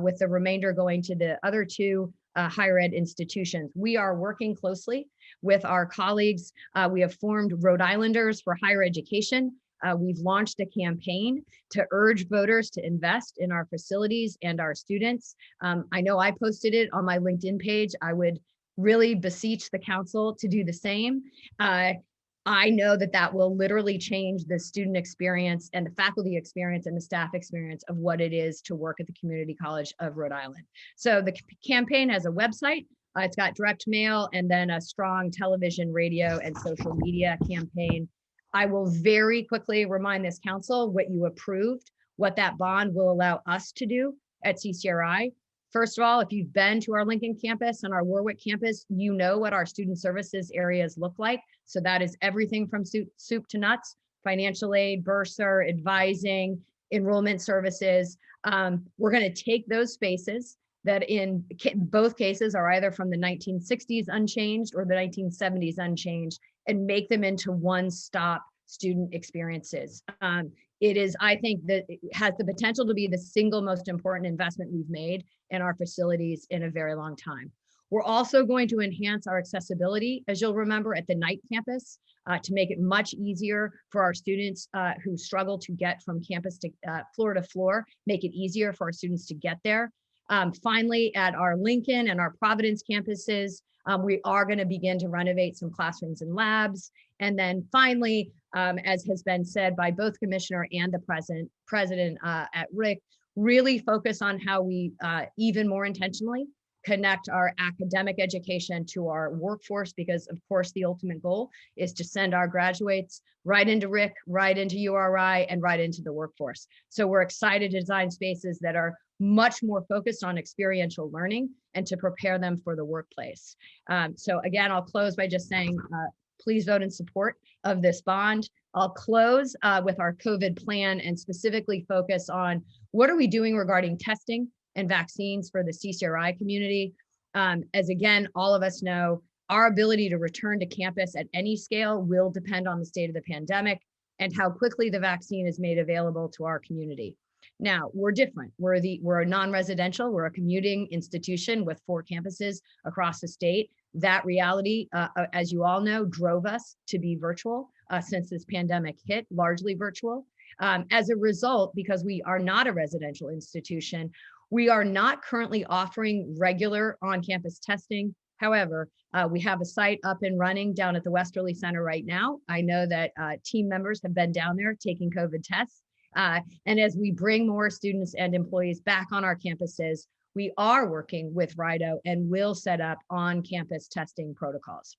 with the remainder going to the other two higher ed institutions. We are working closely with our colleagues. We have formed Rhode Islanders for Higher Education. We've launched a campaign to urge voters to invest in our facilities and our students. I know I posted it on my LinkedIn page. I would really beseech the council to do the same. I know that that will literally change the student experience and the faculty experience and the staff experience of what it is to work at the Community College of Rhode Island. So the campaign has a website. It's got direct mail and then a strong television, radio, and social media campaign. I will very quickly remind this council what you approved, what that bond will allow us to do at CCRI. First of all, if you've been to our Lincoln campus and our Warwick campus, you know what our student services areas look like. So that is everything from soup to nuts, financial aid, bursar, advising, enrollment services. We're going to take those spaces that in both cases are either from the 1960s unchanged or the 1970s unchanged, and make them into one-stop student experiences. It is, I think, that it has the potential to be the single most important investment we've made in our facilities in a very long time. We're also going to enhance our accessibility, as you'll remember, at the Knight campus to make it much easier for our students who struggle to get from campus to floor to floor, make it easier for our students to get there. Finally, at our Lincoln and our Providence campuses, we are going to begin to renovate some classrooms and labs. And then finally, as has been said by both Commissioner and the President at RIC, really focus on how we even more intentionally connect our academic education to our workforce, because of course the ultimate goal is to send our graduates right into RIC, right into URI, and right into the workforce. So we're excited to design spaces that are much more focused on experiential learning and to prepare them for the workplace. So again, I'll close by just saying, please vote in support of this bond. I'll close with our COVID plan and specifically focus on what are we doing regarding testing and vaccines for the CCRI community. As again, all of us know, our ability to return to campus at any scale will depend on the state of the pandemic and how quickly the vaccine is made available to our community. Now, we're different. We're a non-residential, we're a commuting institution with 4 campuses across the state. That reality, as you all know, drove us to be virtual since this pandemic hit, largely virtual. As a result, because we are not a residential institution, We are not currently offering regular on-campus testing. However, we have a site up and running down at the Westerly Center right now. I know that team members have been down there taking COVID tests. And as we bring more students and employees back on our campuses, we are working with RIDO and will set up on-campus testing protocols.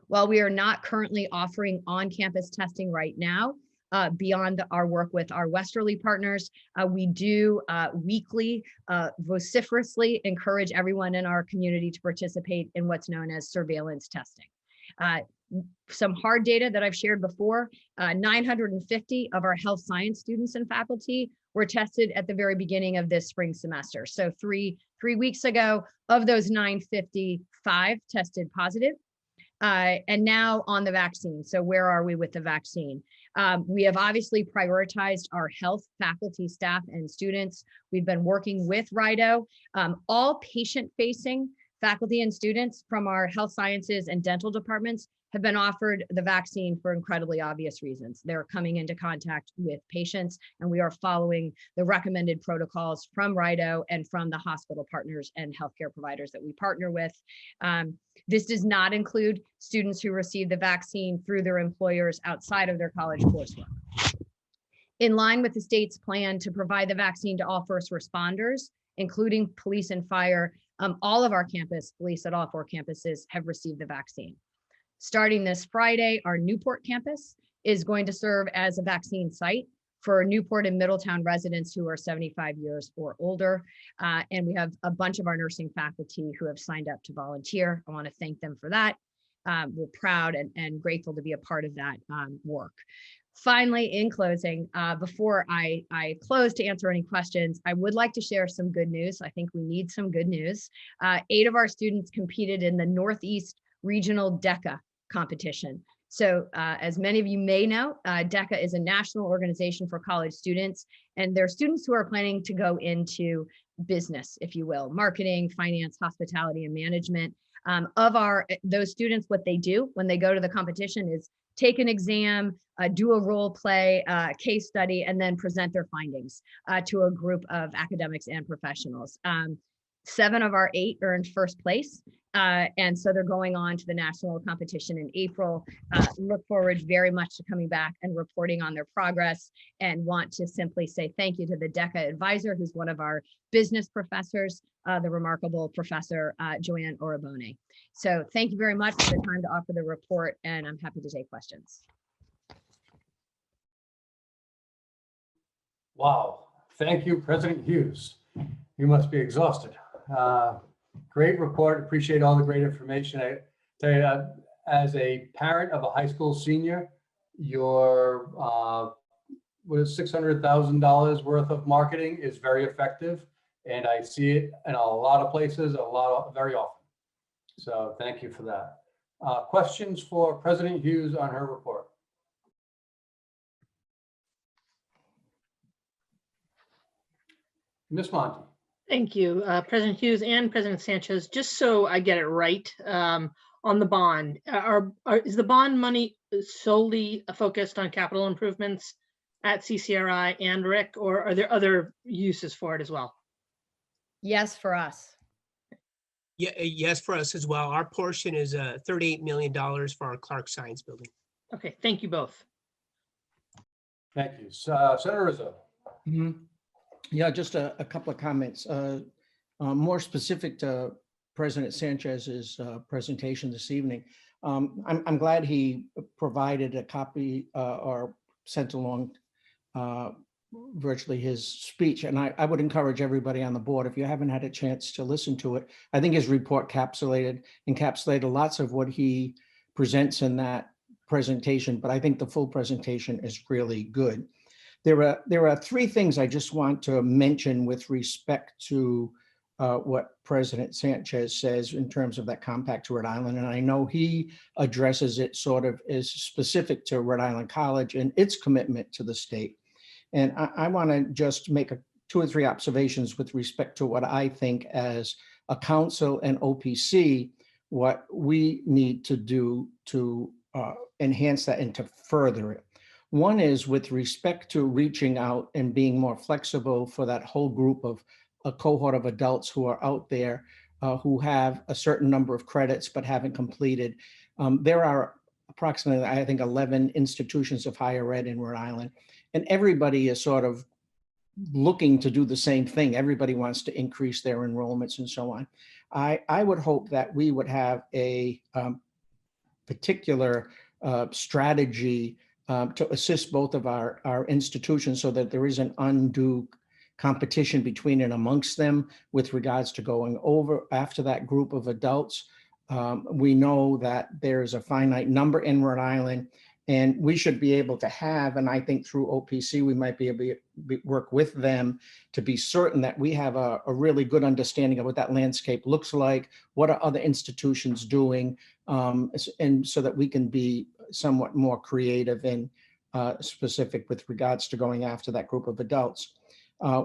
While we are not currently offering on-campus testing right now, beyond our work with our Westerly partners, we do weekly, vociferously encourage everyone in our community to participate in what's known as surveillance testing. Some hard data that I've shared before, 950 of our health science students and faculty were tested at the very beginning of this spring semester. So three weeks ago, of those 955 tested positive. And now on the vaccine. So where are we with the vaccine? We have obviously prioritized our health faculty, staff, and students. We've been working with RIDO. All patient-facing faculty and students from our health sciences and dental departments have been offered the vaccine for incredibly obvious reasons. They're coming into contact with patients, and we are following the recommended protocols from RIDO and from the hospital partners and healthcare providers that we partner with. This does not include students who receive the vaccine through their employers outside of their college coursework. In line with the state's plan to provide the vaccine to all first responders, including police and fire, all of our police at all 4 campuses have received the vaccine. Starting this Friday, our Newport campus is going to serve as a vaccine site for Newport and Middletown residents who are 75 years or older. And we have a bunch of our nursing faculty who have signed up to volunteer. I want to thank them for that. We're proud and grateful to be a part of that work. Finally, in closing, before I close to answer any questions, I would like to share some good news. I think we need some good news. 8 of our students competed in the Northeast Regional DECA competition. So as many of you may know, DECA is a national organization for college students, and they're students who are planning to go into business, if you will, marketing, finance, hospitality, and management. Those students, what they do when they go to the competition is take an exam, do a role play, case study, and then present their findings to a group of academics and professionals. 7 of our 8 earned first place. And so they're going on to the national competition in April. Look forward very much to coming back and reporting on their progress, and want to simply say thank you to the DECA advisor, who's one of our business professors, the remarkable Professor Joanne Orabone. So thank you very much for the time to offer the report, and I'm happy to take questions. Wow. Thank you, President Hughes. You must be exhausted. Great report. Appreciate all the great information. I tell you, as a parent of a high school senior, your what is $600,000 worth of marketing is very effective, and I see it in a lot of places, very often. So thank you for that. Questions for President Hughes on her report? Ms. Monty. Thank you, President Hughes and President Sanchez. Just so I get it right, on the bond, is the bond money solely focused on capital improvements at CCRI and RIC, or are there other uses for it as well? Yes, for us. Yeah, yes, for us as well. Our portion is $38 million for our Clark Science Building. Okay, thank you both. Thank you. Senator Rizzo. Yeah, just a couple of comments. More specific to President Sanchez's presentation this evening. I'm glad he provided a copy or sent along virtually his speech. And I would encourage everybody on the board, if you haven't had a chance to listen to it, I think his report encapsulated lots of what he presents in that presentation, but I think the full presentation is really good. There are 3 things I just want to mention with respect to what President Sanchez says in terms of that compact to Rhode Island. And I know he addresses it sort of as specific to Rhode Island College and its commitment to the state. And I want to just make 2 or 3 observations with respect to what I think as a council and OPC, what we need to do to enhance that and to further it. One is with respect to reaching out and being more flexible for that whole group of a cohort of adults who are out there who have a certain number of credits but haven't completed. There are approximately, I think, 11 institutions of higher ed in Rhode Island, and everybody is sort of looking to do the same thing. Everybody wants to increase their enrollments and so on. I would hope that we would have a particular strategy to assist both of our institutions so that there isn't undue competition between and amongst them with regards to going over after that group of adults. We know that there's a finite number in Rhode Island, and we should be able to have, and I think through OPC, we might be able to work with them to be certain that we have a really good understanding of what that landscape looks like, what are other institutions doing, and so that we can be somewhat more creative and specific with regards to going after that group of adults.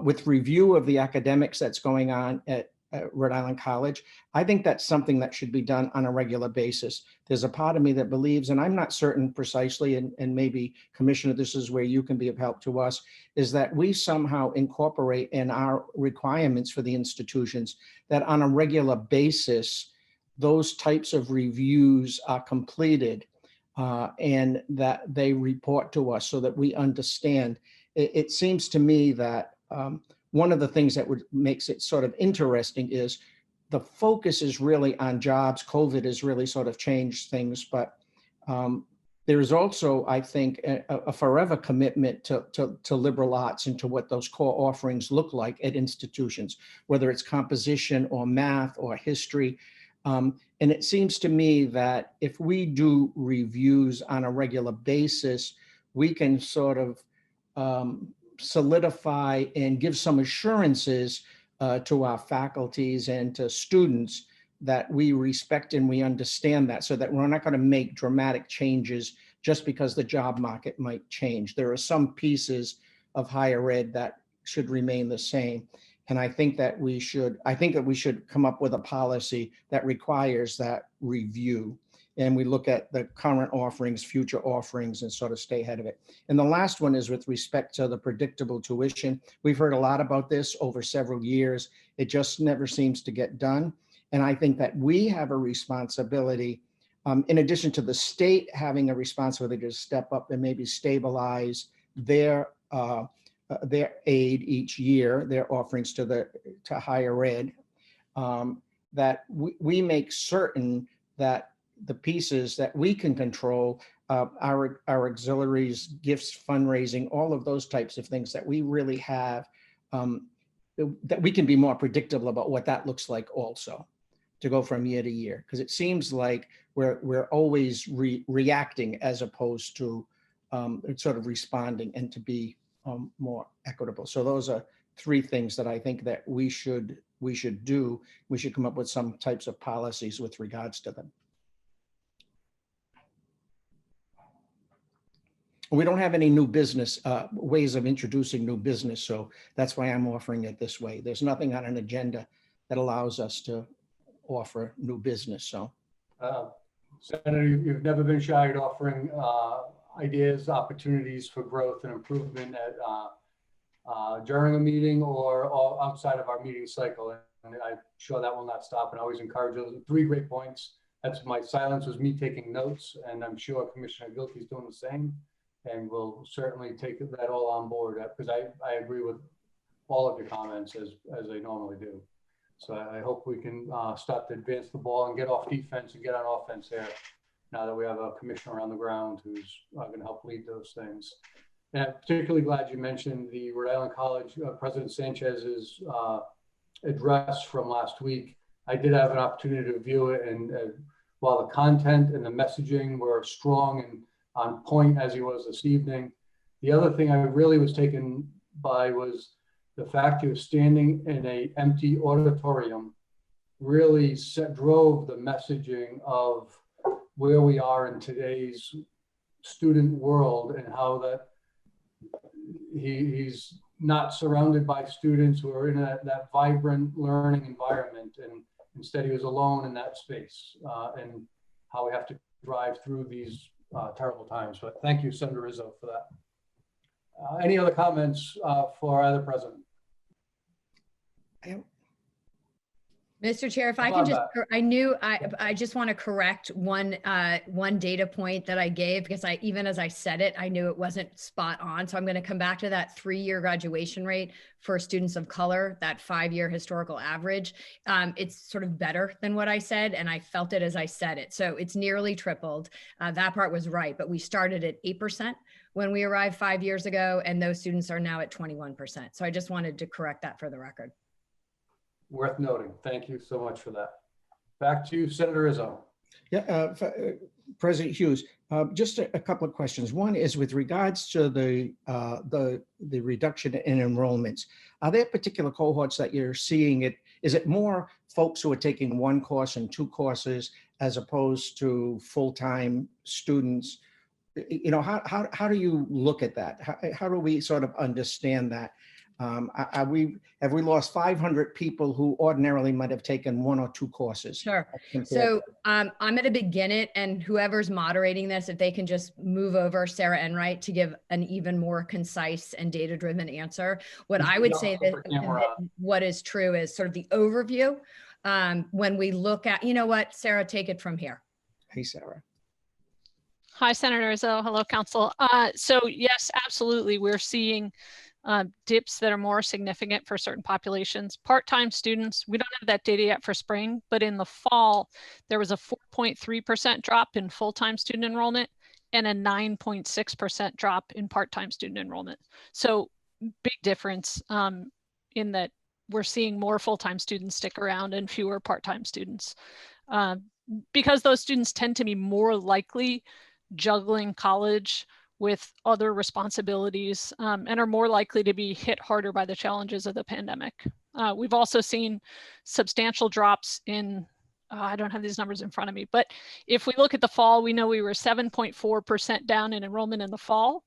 With review of the academics that's going on at Rhode Island College, I think that's something that should be done on a regular basis. There's a part of me that believes, and I'm not certain precisely, and maybe Commissioner, this is where you can be of help to us, is that we somehow incorporate in our requirements for the institutions that on a regular basis, those types of reviews are completed and that they report to us so that we understand. It seems to me that one of the things that makes it sort of interesting is the focus is really on jobs. COVID has really sort of changed things, but there is also, I think, a forever commitment to liberal arts and to what those core offerings look like at institutions, whether it's composition or math or history. And it seems to me that if we do reviews on a regular basis, we can sort of solidify and give some assurances to our faculties and to students that we respect and we understand that, so that we're not going to make dramatic changes just because the job market might change. There are some pieces of higher ed that should remain the same. And I think that we should come up with a policy that requires that review. And we look at the current offerings, future offerings, and sort of stay ahead of it. And the last one is with respect to the predictable tuition. We've heard a lot about this over several years. It just never seems to get done. And I think that we have a responsibility, in addition to the state having a responsibility to step up and maybe stabilize their aid each year, their offerings to higher ed, that we make certain that the pieces that we can control, our auxiliaries, gifts, fundraising, all of those types of things that we really have, that we can be more predictable about what that looks like also, to go from year to year. Because it seems like we're always reacting as opposed to sort of responding, and to be more equitable. So those are three things that I think that we should do. We should come up with some types of policies with regards to them. We don't have any new business ways of introducing new business, so that's why I'm offering it this way. There's nothing on an agenda that allows us to offer new business. So, Senator, you've never been shy at offering ideas, opportunities for growth and improvement during a meeting or outside of our meeting cycle, and I'm sure that will not stop. And I always encourage those. 3 great points. That's my silence was me taking notes, and I'm sure Commissioner Gilkey is doing the same. And we'll certainly take that all on board, because I agree with all of your comments as I normally do. So I hope we can start to advance the ball and get off defense and get on offense there, now that we have a commissioner on the ground who's going to help lead those things. And I'm particularly glad you mentioned the Rhode Island College President Sanchez's address from last week. I did have an opportunity to view it, and while the content and the messaging were strong and on point as he was this evening, the other thing I really was taken by was the fact he was standing in an empty auditorium, really drove the messaging of where we are in today's student world, and how that he's not surrounded by students who are in that vibrant learning environment, and instead he was alone in that space, and how we have to drive through these terrible times. But thank you, Senator Rizzo, for that. Any other comments for either president? Mr. Chair, if I Come can on just, I just want to correct one data point that I gave because even as I said it, I knew it wasn't spot on. So I'm going to come back to that 3-year graduation rate for students of color, that 5-year historical average. It's sort of better than what I said, and I felt it as I said it. So it's nearly tripled. That part was right, but we started at 8% when we arrived 5 years ago, and those students are now at 21%. So I just wanted to correct that for the record. Worth noting. Thank you so much for that. Back to you, Senator Izzo. Yeah, President Hughes, just a couple of questions. One is with regards to the reduction in enrollments. Are there particular cohorts that you're seeing it? Is it more folks who are taking 1 course and 2 courses as opposed to full-time students? You know, how do you look at that? How do we sort of understand that? Have we lost 500 people who ordinarily might have taken 1 or 2 courses? Sure. So I'm going to begin it, and whoever's moderating this, if they can just move over Sarah Enright to give an even more concise and data-driven answer. What I would say that what is true is sort of the overview. When we look at, you know what, Sarah, take it from here. Hey, Sarah. Hi, Senator Izzo. Hello, Council. So yes, absolutely. We're seeing dips that are more significant for certain populations. Part-time students, we don't have that data yet for spring, but in the fall, there was a 4.3% drop in full-time student enrollment and a 9.6% drop in part-time student enrollment. So big difference in that we're seeing more full-time students stick around and fewer part-time students. Because those students tend to be more likely juggling college with other responsibilities and are more likely to be hit harder by the challenges of the pandemic. We've also seen substantial drops in, I don't have these numbers in front of me, but if we look at the fall, we know we were 7.4% down in enrollment in the fall.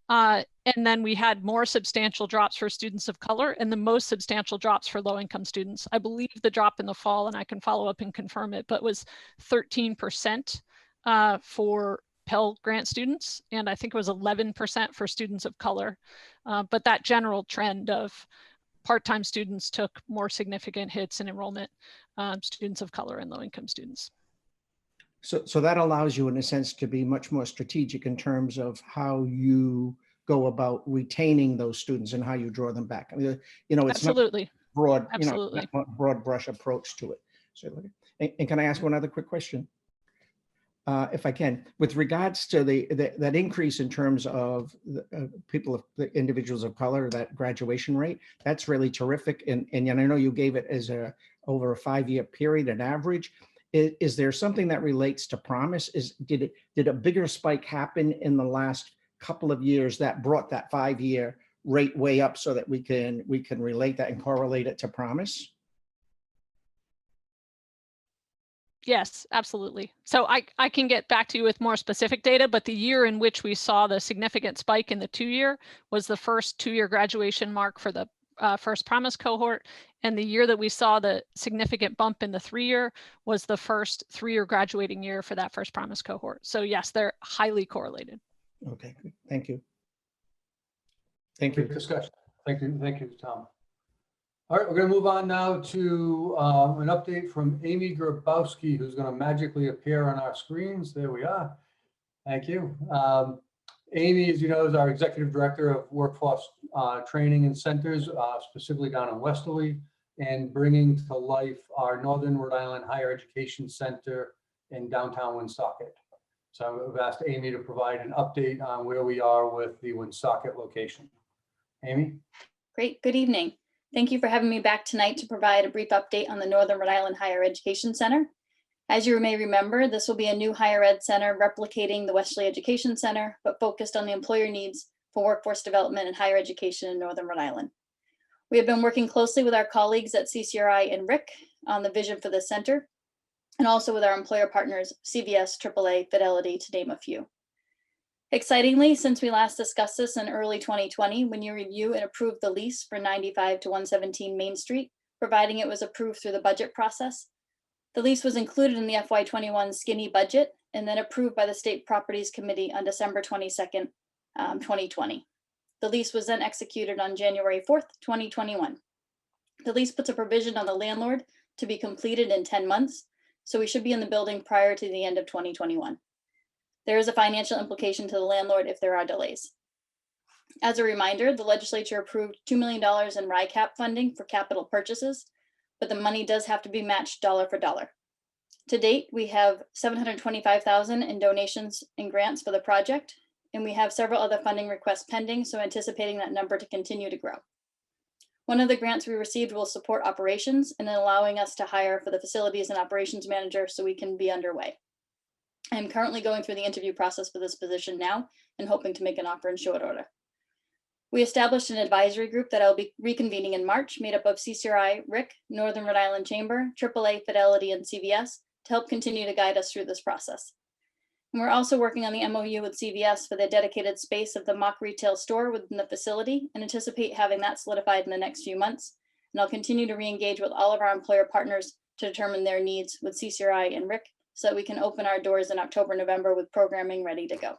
And then we had more substantial drops for students of color and the most substantial drops for low-income students. I believe the drop in the fall, and I can follow up and confirm it, but was 13% for Pell Grant students, and I think it was 11% for students of color. But that general trend of part-time students took more significant hits in enrollment, students of color and low-income students. So that allows you, in a sense, to be much more strategic in terms of how you go about retaining those students and how you draw them back. I mean, you know, it's absolutely not broad, absolutely. You know, broad brush approach to it. So, and can I ask one other quick question? If I can, with regards to that increase in terms of the individuals of color, that graduation rate, that's really terrific. And I know you gave it as over a 5-year period, an average. Is there something that relates to promise? Did a bigger spike happen in the last couple of years that brought that 5-year rate way up so that we can relate that and correlate it to promise? Yes, absolutely. So I can get back to you with more specific data, but the year in which we saw the significant spike in the 2-year was the first 2-year graduation mark for the first Promise cohort. And the year that we saw the significant bump in the 3-year was the first 3-year graduating year for that first Promise cohort. So yes, they're highly correlated. Okay, good. Thank you. Thank you. Great discussion. Thank you, Tom. All right, we're going to move on now to an update from Amy Grabowski, who's going to magically appear on our screens. There we are. Thank you. Amy, as you know, is our Executive Director of Workforce Training and Centers, specifically down in Westerly, and bringing to life our Northern Rhode Island Higher Education Center in downtown Woonsocket. So I've asked Amy to provide an update on where we are with the Woonsocket location. Amy? Great, good evening. Thank you for having me back tonight to provide a brief update on the Northern Rhode Island Higher Education Center. As you may remember, this will be a new higher ed center replicating the Westerly Education Center, but focused on the employer needs for workforce development and higher education in Northern Rhode Island. We have been working closely with our colleagues at CCRI and RIC on the vision for the center, and also with our employer partners, CVS, AAA, Fidelity, to name a few. Excitingly, since we last discussed this in early 2020, when you review and approve the lease for 95 to 117 Main Street, providing it was approved through the budget process, the lease was included in the FY21 skinny budget and then approved by the State Properties Committee on December 22nd, 2020. The lease was then executed on January 4th, 2021. The lease puts a provision on the landlord to be completed in 10 months, so we should be in the building prior to the end of 2021. There is a financial implication to the landlord if there are delays. As a reminder, the legislature approved $2 million in RICAP funding for capital purchases, but the money does have to be matched dollar for dollar. To date, we have $725,000 in donations and grants for the project, and we have several other funding requests pending, so anticipating that number to continue to grow. One of the grants we received will support operations and then allowing us to hire for the facilities and operations manager so we can be underway. I am currently going through the interview process for this position now and hoping to make an offer in short order. We established an advisory group that I'll be reconvening in March, made up of CCRI, RIC, Northern Rhode Island Chamber, AAA, Fidelity, and CVS to help continue to guide us through this process. And we're also working on the MOU with CVS for the dedicated space of the mock retail store within the facility and anticipate having that solidified in the next few months. And I'll continue to re-engage with all of our employer partners to determine their needs with CCRI and RIC so that we can open our doors in October, November with programming ready to go.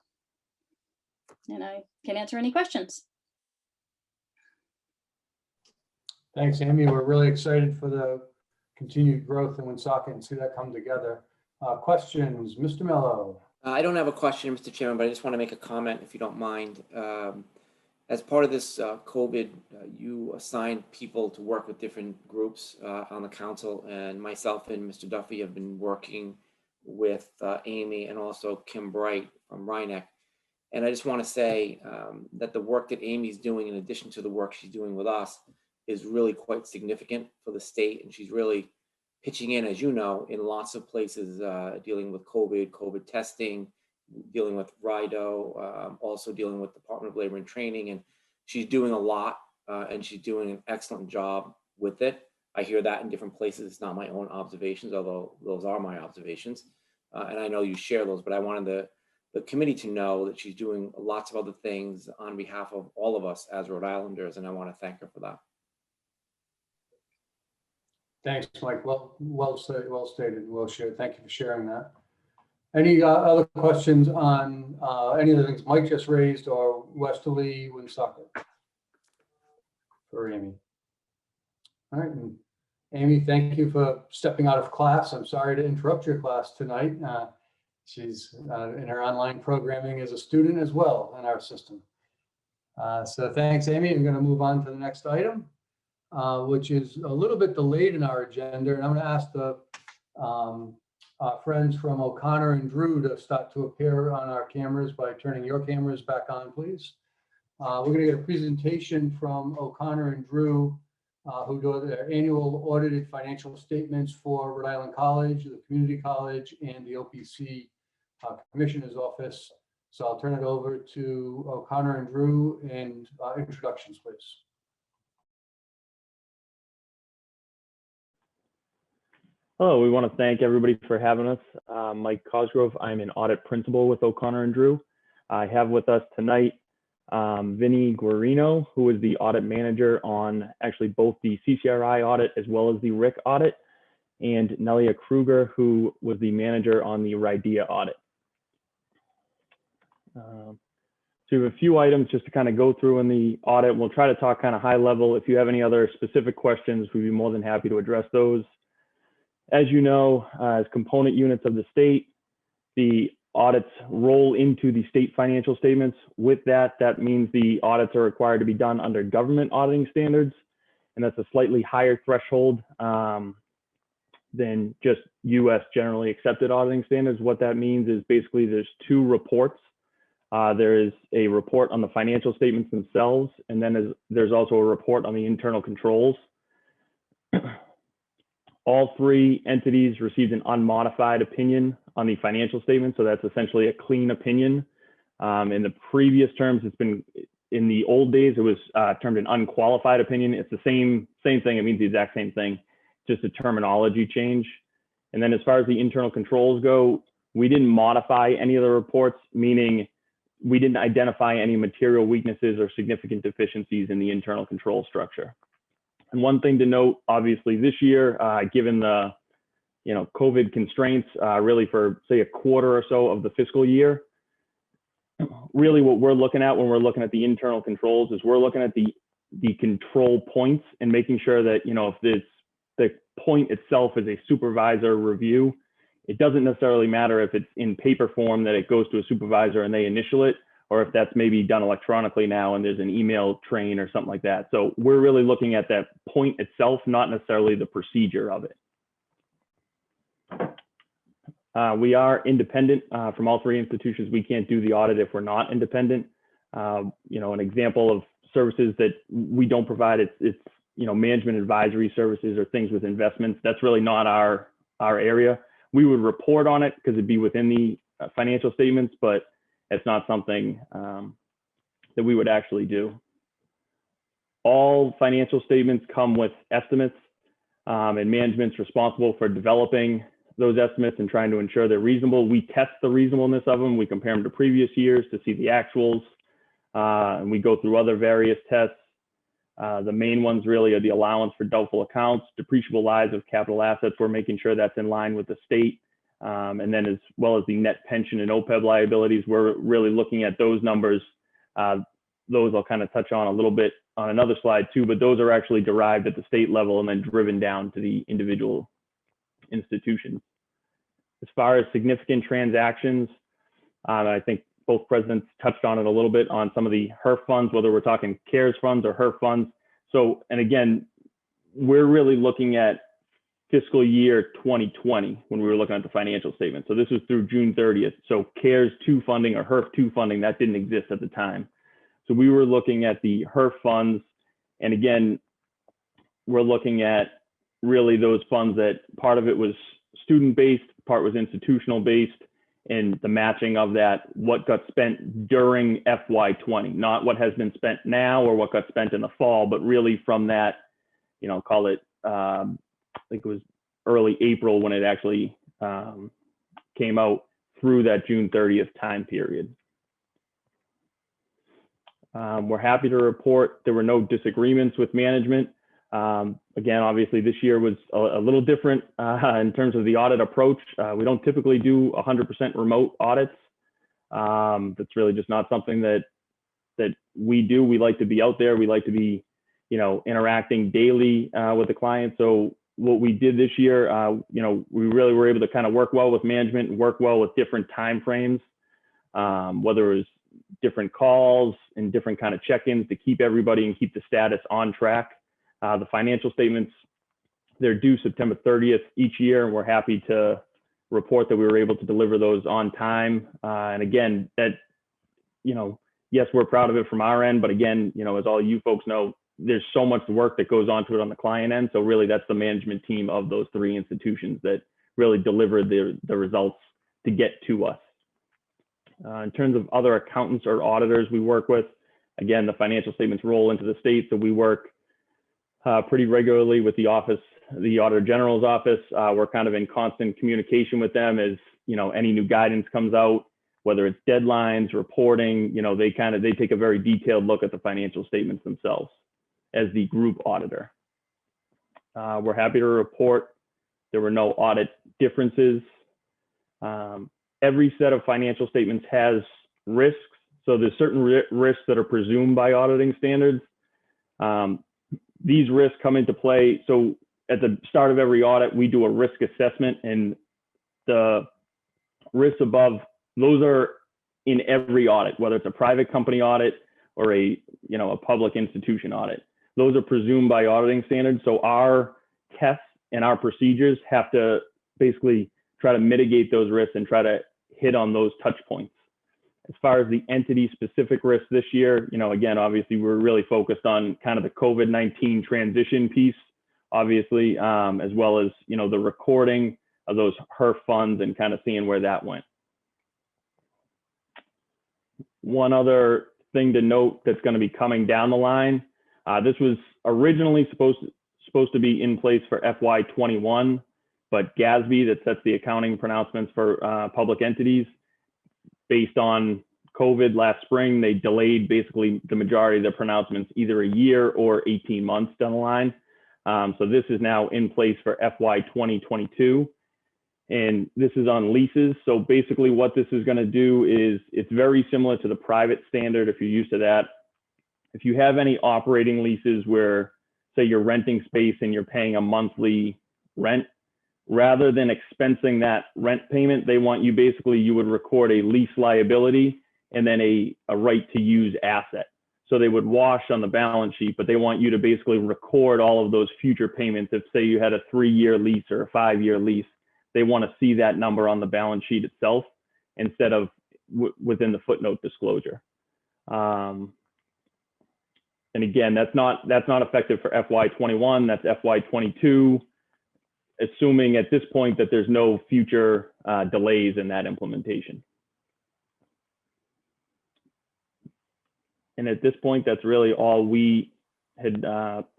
And I can answer any questions. Thanks, Amy. We're really excited for the continued growth in Woonsocket and see that come together. Questions, Mr. Mello? I don't have a question, Mr. Chairman, but I just want to make a comment, if you don't mind. As part of this COVID, you assigned people to work with different groups on the council, and myself and Mr. Duffy have been working with Amy and also Kim Bright from Rhinebeck. And I just want to say that the work that Amy's doing, in addition to the work she's doing with us, is really quite significant for the state. And she's really pitching in, as you know, in lots of places, dealing with COVID testing, dealing with RIDO, also dealing with Department of Labor and Training. And she's doing a lot and she's doing an excellent job with it. I hear that in different places. It's not my own observations, although those are my observations. And I know you share those, but I wanted the committee to know that she's doing lots of other things on behalf of all of us as Rhode Islanders. And I want to thank her for that. Thanks, Mike. Well stated, well shared. Thank you for sharing that. Any other questions on any of the things Mike just raised or Westerly, Woonsocket for Amy? All right, and Amy, thank you for stepping out of class. I'm sorry to interrupt your class tonight. She's in her online programming as a student as well in our system. So thanks, Amy. I'm going to move on to the next item, which is a little bit delayed in our agenda. And I'm going to ask the friends from O'Connor and Drew to start to appear on our cameras by turning your cameras back on, please. We're going to get a presentation from O'Connor and Drew, who do their annual audited financial statements for Rhode Island College, the Community College, and the OPC Commissioner's Office. So I'll turn it over to O'Connor and Drew and introductions, please. Hello, we want to thank everybody for having us. Mike Cosgrove, I'm an audit principal with O'Connor and Drew. I have with us tonight Vinny Guarino, who is the audit manager on actually both the CCRI audit as well as the RIC audit, and Nelia Kruger, who was the manager on the RIDEA audit. So we have a few items just to kind of go through in the audit. We'll try to talk kind of high level. If you have any other specific questions, we'd be more than happy to address those. As you know, as component units of the state, the audits roll into the state financial statements. With that, that means the audits are required to be done under government auditing standards, and that's a slightly higher threshold than just US generally accepted auditing standards. What that means is basically there's two reports. There is a report on the financial statements themselves, and then there's also a report on the internal controls. All three entities received an unmodified opinion on the financial statement, so that's essentially a clean opinion. In the previous terms, it's been, in the old days, it was termed an unqualified opinion. It's the same thing, it means the exact same thing, just a terminology change. And then as far as the internal controls go, we didn't modify any of the reports, meaning we didn't identify any material weaknesses or significant deficiencies in the internal control structure. And one thing to note, obviously this year, given the COVID constraints, really for say a quarter or so of the fiscal year, really what we're looking at when we're looking at the internal controls is we're looking at the the control points and making sure that, if the point itself is a supervisor review, it doesn't necessarily matter if it's in paper form that it goes to a supervisor and they initial it, or if that's maybe done electronically now and there's an email train or something like that. So we're really looking at that point itself, not necessarily the procedure of it. We are independent from all three institutions. We can't do the audit if we're not independent. An example of services that we don't provide, it's management advisory services or things with investments. That's really not our area. We would report on it because it'd be within the financial statements, but it's not something that we would actually do. All financial statements come with estimates, and management's responsible for developing those estimates and trying to ensure they're reasonable. We test the reasonableness of them. We compare them to previous years to see the actuals, and we go through other various tests. The main ones really are the allowance for doubtful accounts, depreciable lives of capital assets. We're making sure that's in line with the state. And then as well as the net pension and OPEB liabilities, we're really looking at those numbers. Those I'll kind of touch on a little bit on another slide too, but those are actually derived at the state level and then driven down to the individual institutions. As far as significant transactions, I think both presidents touched on it a little bit on some of the HERF funds, whether we're talking CARES funds or HERF funds. So, and again, we're really looking at fiscal year 2020 when we were looking at the financial statement. So this was through June 30th. So CARES 2 funding or HERF 2 funding, that didn't exist at the time. So we were looking at the HERF funds. And again, we're looking at really those funds that part of it was student-based, part was institutional-based, and the matching of that, what got spent during FY20, not what has been spent now or what got spent in the fall, but really from that, call it, I think it was early April when it actually came out through that June 30th time period. We're happy to report there were no disagreements with management. Again, obviously this year was a little different in terms of the audit approach. We don't typically do 100% remote audits. That's really just not something that we do. We like to be out there. We like to be, interacting daily with the client. So what we did this year, we really were able to kind of work well with management and work well with different time frames, whether it was different calls and different kind of check-ins to keep everybody and keep the status on track. The financial statements, they're due September 30th each year, and we're happy to report that we were able to deliver those on time. And again, that, yes, we're proud of it from our end, but again, as all you folks know, there's so much work that goes onto it on the client end. So really that's the management team of those three institutions that really deliver the results to get to us. In terms of other accountants or auditors we work with, again, the financial statements roll into the state, so we work pretty regularly with the office, the Auditor General's office. We're kind of in constant communication with them as, any new guidance comes out, whether it's deadlines, reporting, they take a very detailed look at the financial statements themselves as the group auditor. We're happy to report there were no audit differences. Every set of financial statements has risks. So there's certain risks that are presumed by auditing standards. These risks come into play. So at the start of every audit, we do a risk assessment, and the risks above, those are in every audit, whether it's a private company audit or a public institution audit. Those are presumed by auditing standards. So our tests and our procedures have to basically try to mitigate those risks and try to hit on those touch points. As far as the entity specific risks this year, again, obviously we're really focused on kind of the COVID-19 transition piece, obviously, as well as, the recording of those HERF funds and kind of seeing where that went. One other thing to note that's going to be coming down the line, this was originally supposed to be in place for FY21, but GASB, that sets the accounting pronouncements for public entities, based on COVID last spring, they delayed basically the majority of the pronouncements either a year or 18 months down the line. So this is now in place for FY 2022. And this is on leases. So basically what this is going to do is it's very similar to the private standard if you're used to that. if you have any operating leases where, say, you're renting space and you're paying a monthly rent, rather than expensing that rent payment, they want you basically, you would record a lease liability and then a right to use asset. So they would wash on the balance sheet, but they want you to basically record all of those future payments. If, say, you had a 3-year lease or a 5-year lease, they want to see that number on the balance sheet itself instead of within the footnote disclosure. And again, that's not effective for FY21, that's FY22, assuming at this point that there's no future delays in that implementation. And at this point, that's really all we had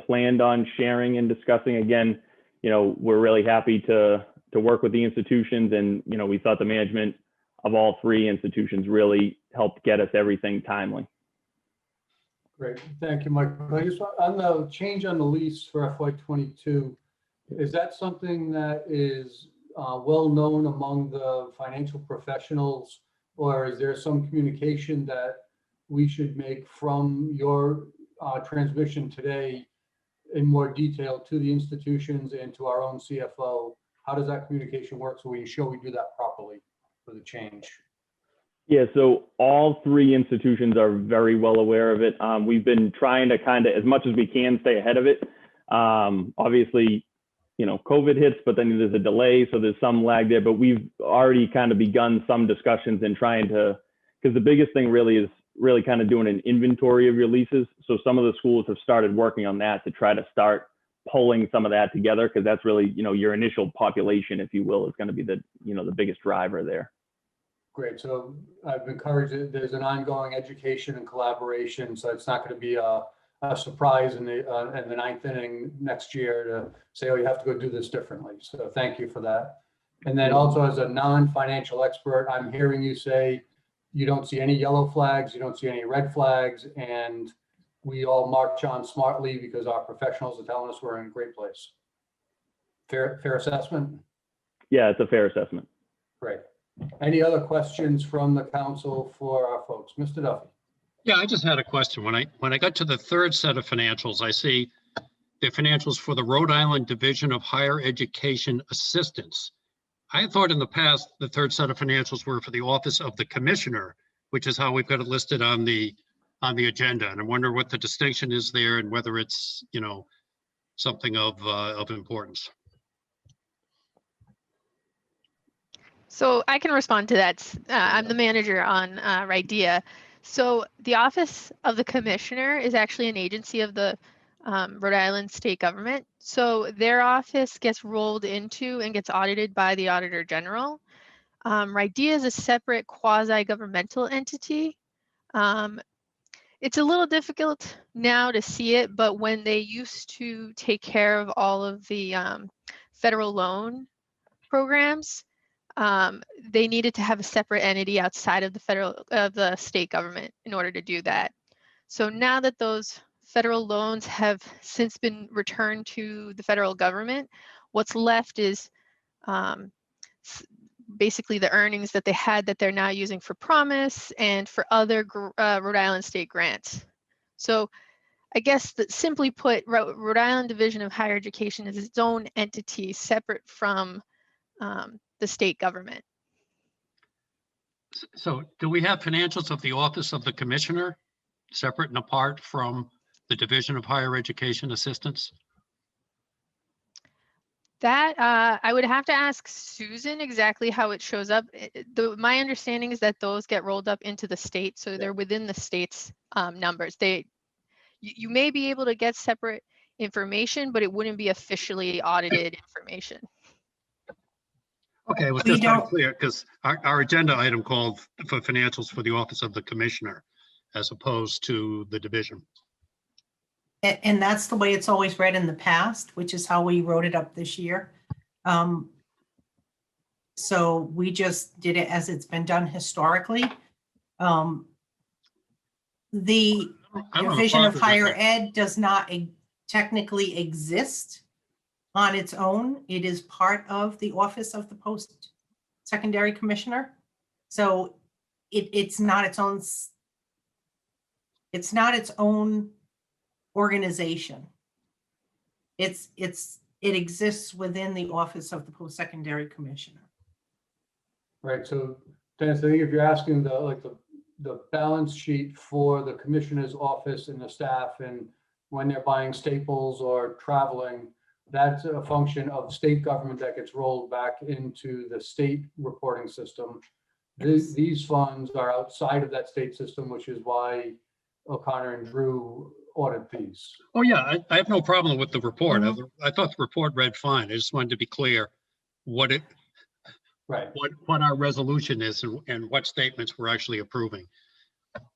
planned on sharing and discussing. Again, we're really happy to work with the institutions, and we thought the management of all 3 institutions really helped get us everything timely. Great, thank you, Mike. I just on the change on the lease for FY22, is that something that is well known among the financial professionals, or is there some communication that we should make from your transmission today in more detail to the institutions and to our own CFO? How does that communication work so we ensure we do that properly for the change? Yeah, so all 3 institutions are very well aware of it. We've been trying to kind of, as much as we can, stay ahead of it. Obviously, COVID hits, but then there's a delay, so there's some lag there, but we've already kind of begun some discussions and trying to, because the biggest thing really is really kind of doing an inventory of your leases. So some of the schools have started working on that to try to start pulling some of that together, because that's really, your initial population, if you will, is going to be the, the biggest driver there. Great. So I've encouraged that there's an ongoing education and collaboration. So it's not going to be a surprise in the 9th inning next year to say, oh, you have to go do this differently. So thank you for that. And then also, as a non-financial expert, I'm hearing you say you don't see any yellow flags, you don't see any red flags, and we all march on smartly because our professionals are telling us we're in a great place. Fair assessment? Yeah, it's a fair assessment. Great. Any other questions from the council for our folks? Mr. Duffy. Yeah, I just had a question. When I got to the 3rd set of financials, I see the financials for the Rhode Island Division of Higher Education Assistance. I thought in the past the 3rd set of financials were for the Office of the Commissioner, which is how we've got it listed on the agenda. And I wonder what the distinction is there and whether it's something of importance. So I can respond to that. I'm the manager on RIDEA. So the Office of the Commissioner is actually an agency of the Rhode Island state government. So their office gets rolled into and gets audited by the Auditor General. RIDEA is a separate quasi-governmental entity. It's a little difficult now to see it, but when they used to take care of all of the federal loan programs, they needed to have a separate entity outside of the state government in order to do that. So now that those federal loans have since been returned to the federal government, what's left is basically the earnings that they had that they're now using for Promise and for other Rhode Island state grants. So I guess that simply put, Rhode Island Division of Higher Education is its own entity separate from the state government. So do we have financials of the Office of the Commissioner separate and apart from the Division of Higher Education Assistance? That I would have to ask Susan exactly how it shows up. My understanding is that those get rolled up into the state, so they're within the state's numbers. You may be able to get separate information, but it wouldn't be officially audited information. Okay, it was just unclear because our agenda item called for financials for the Office of the Commissioner as opposed to the division. And that's the way it's always read in the past, which is how we wrote it up this year. So we just did it as it's been done historically. The Division of Higher Ed does not technically exist on its own. It is part of the Office of the Post-Secondary Commissioner. So it's not its own It's not its own organization. It exists within the Office of the Post-Secondary Commissioner. Right, so Dennis, I think if you're asking the balance sheet for the commissioner's office and the staff and when they're buying staples or traveling, that's a function of state government that gets rolled back into the state reporting system. These funds are outside of that state system, which is why O'Connor and Drew audit these. Oh, yeah, I have no problem with the report. I thought the report read fine. I just wanted to be clear what our resolution is and what statements we're actually approving.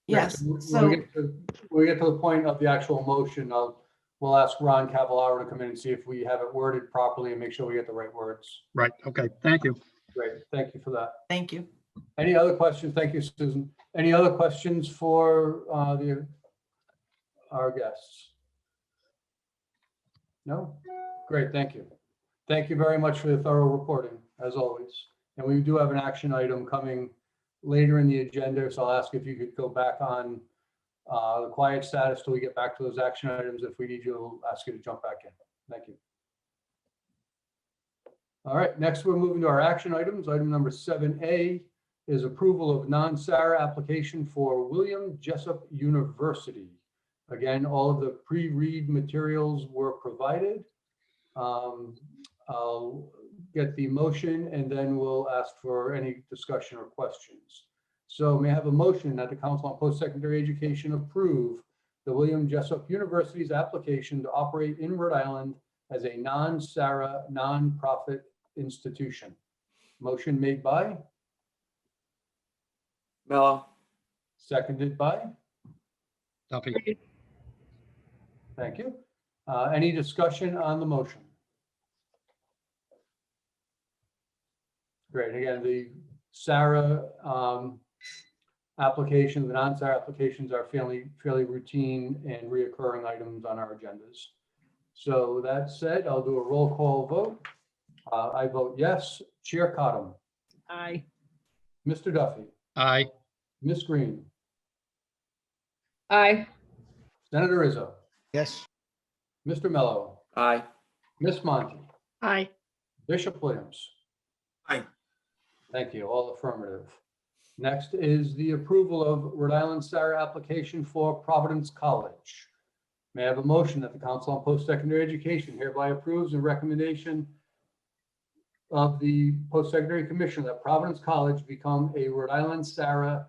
Yes. When So we get to the point of the actual motion, we'll ask Ron Cavallaro to come in and see if we have it worded properly and make sure we get the right words. Right. Okay. Thank you. Great. Thank you for that. thank you. Any other questions? Thank you, Susan. Any other questions for our guests? No? Great. Thank you. Thank you very much for the thorough reporting, as always. And we do have an action item coming later in the agenda, so I'll ask if you could go back on the quiet status till we get back to those action items. If we need you, I'll ask you to jump back in. Thank you. All right, next we're moving to our action items. Item number 7A is approval of non-SARA application for William Jessup University. Again, all of the pre-read materials were provided. I'll get the motion and then we'll ask for any discussion or questions. So may I have a motion that the Council on Post-Secondary Education approve the William Jessup University's application to operate in Rhode Island as a non-SARA nonprofit institution. Motion made by? Mello. Seconded by? Duffy. Thank you. Any discussion on the motion? Great. Again, the SARA applications, the non-SARA applications are fairly routine and reoccurring items on our agendas. So that said, I'll do a roll call vote. I vote yes. Chair Cottam. Aye. Mr. Duffy. Aye. Ms. Green. Aye. Senator Rizzo. Yes. Mr. Mello. Aye. Ms. Monty. Aye. Bishop Williams. Aye. Thank you. All affirmative. Next is the approval of Rhode Island SARA application for Providence College. May I have a motion that the Council on Post-Secondary Education hereby approves the recommendation of the Post-Secondary Commission that Providence College become a Rhode Island SARA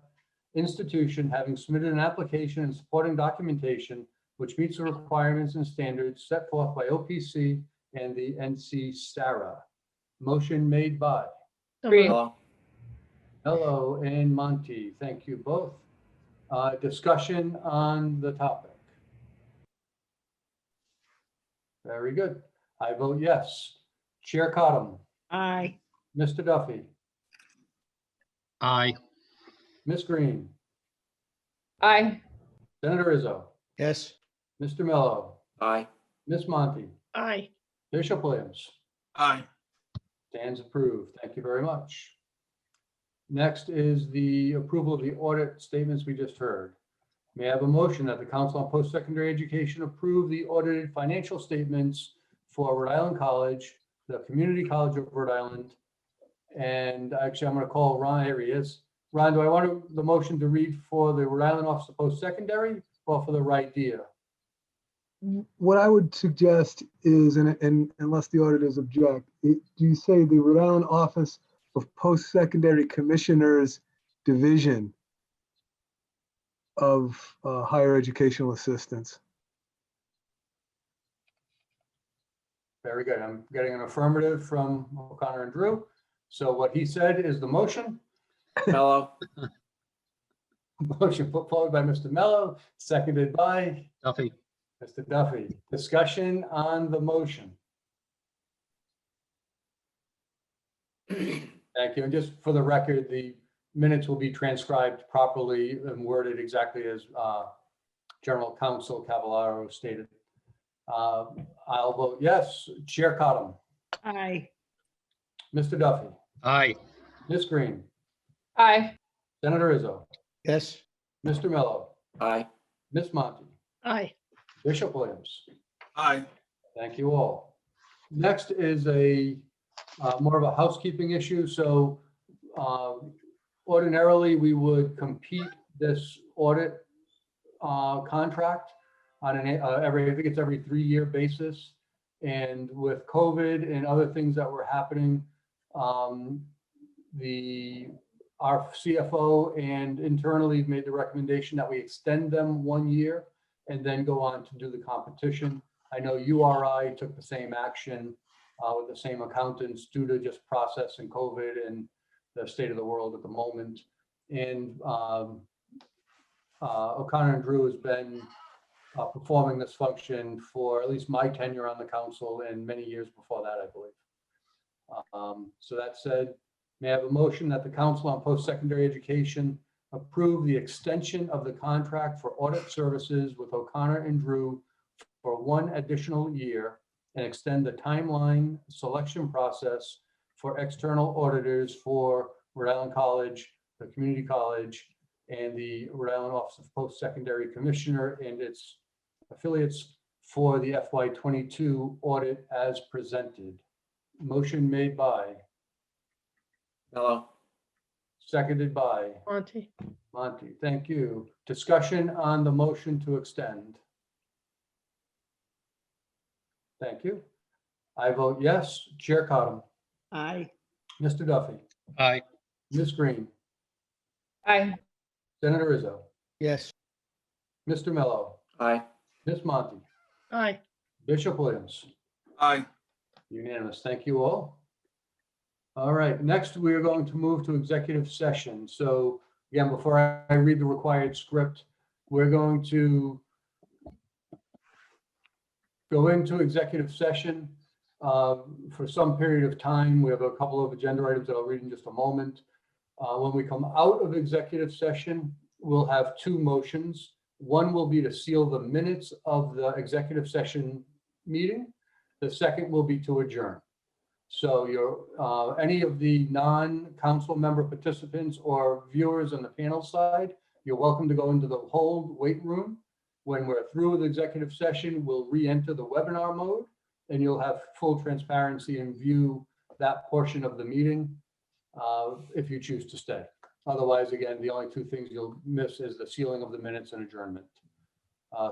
institution having submitted an application and supporting documentation which meets the requirements and standards set forth by OPC and the NC SARA. Motion made by? Mello. Mello and Monty. Thank you both. Discussion on the topic. Very good. I vote yes. Chair Cottam. Aye. Mr. Duffy. Aye. Ms. Green. Aye. Senator Rizzo. Yes. Mr. Mello. Aye. Ms. Monty. Aye. Bishop Williams. Aye. Stands approved. Thank you very much. Next is the approval of the audit statements we just heard. May I have a motion that the Council on Post-Secondary Education approve the audited financial statements for Rhode Island College, the Community College of Rhode Island, and actually I'm going to call Ron. Here he is. Ron, do I want the motion to read for the Rhode Island Office of Post-Secondary or for the RIDEA? What I would suggest is, and unless the auditors object, do you say the Rhode Island Office of Post-Secondary Commissioners Division of Higher Educational Assistance? Very good. I'm getting an affirmative from O'Connor and Drew. So what he said is the motion. Mello. Motion put forward by Mr. Mello, seconded by Duffy. Mr. Duffy. Discussion on the motion. Thank you. And just for the record, the minutes will be transcribed properly and worded exactly as General Counsel Cavallaro stated. I'll vote yes. Chair Cottam. Aye. Mr. Duffy. Aye. Ms. Green. Aye. Senator Rizzo. Yes. Mr. Mello. Aye. Ms. Monty, Aye. Bishop Williams. Aye. Thank you all. Next is a more of a housekeeping issue. So ordinarily, we would compete this audit contract on an I think it's every 3-year basis. And with COVID and other things that were happening, our CFO and internally made the recommendation that we extend them 1 year and then go on to do the competition. I know URI took the same action with the same accountants due to just process and COVID and the state of the world at the moment. And O'Connor and Drew has been performing this function for at least my tenure on the council and many years before that, I believe. So that said, may I have a motion that the Council on Post-Secondary Education approve the extension of the contract for audit services with O'Connor and Drew for 1 additional year and extend the timeline selection process for external auditors for Rhode Island College, the Community College, and the Rhode Island Office of Post-Secondary Commissioner and its affiliates for the FY22 audit as presented. Motion made by. Mello. Seconded by. Monty. Monty, thank you. Discussion on the motion to extend. Thank you. I vote yes. Chair Cottam. Aye. Mr. Duffy. Aye. Ms. Green. Aye. Senator Rizzo. Yes. Mr. Mello. Aye. Ms. Monty. Aye. Bishop Williams. Aye. Unanimous. Thank you all. All right, next we are going to move to executive session. So again, before I read the required script, we're going to go into executive session for some period of time. We have a couple of agenda items that I'll read in just a moment. When we come out of executive session, we'll have 2 motions. One will be to seal the minutes of the executive session meeting. The second will be to adjourn. So any of the non-council member participants or viewers on the panel side, you're welcome to go into the hold wait room. When we're through with executive session, we'll re-enter the webinar mode and you'll have full transparency and view that portion of the meeting if you choose to stay. Otherwise, again, the only 2 things you'll miss is the sealing of the minutes and adjournment.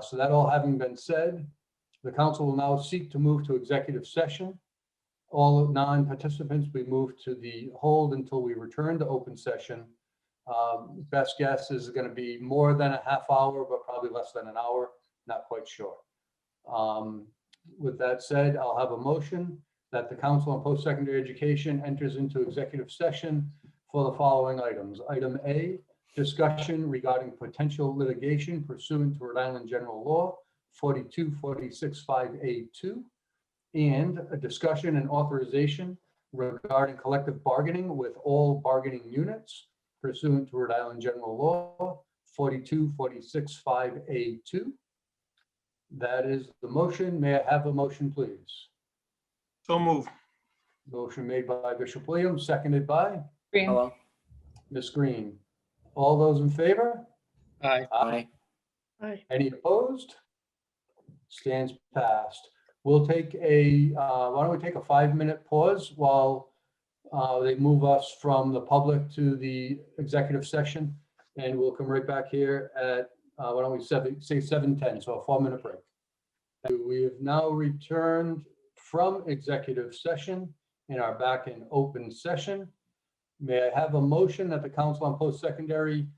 So that all having been said, the council will now seek to move to executive session. All non-participants, we move to the hold until we return to open session. Best guess is going to be more than a half hour, but probably less than an hour, not quite sure. With that said, I'll have a motion that the Council on Post-Secondary Education enters into executive session for the following items. Item A, discussion regarding potential litigation pursuant to Rhode Island General Law 42465A2. And a discussion and authorization regarding collective bargaining with all bargaining units pursuant to Rhode Island General Law 42465A2. That is the motion. May I have a motion, please? So move. Motion made by Bishop Williams, seconded by Mello. Ms. Green. All those in favor? Aye. Aye. Aye. Any opposed? Stands passed. We'll take why don't we take a 5-minute pause while they move us from the public to the executive session, and we'll come right back here at, why don't we say 7:10, so a 4-minute break. We have now returned from executive session and are back in open session. May I have a motion that the Council on Post-Secondary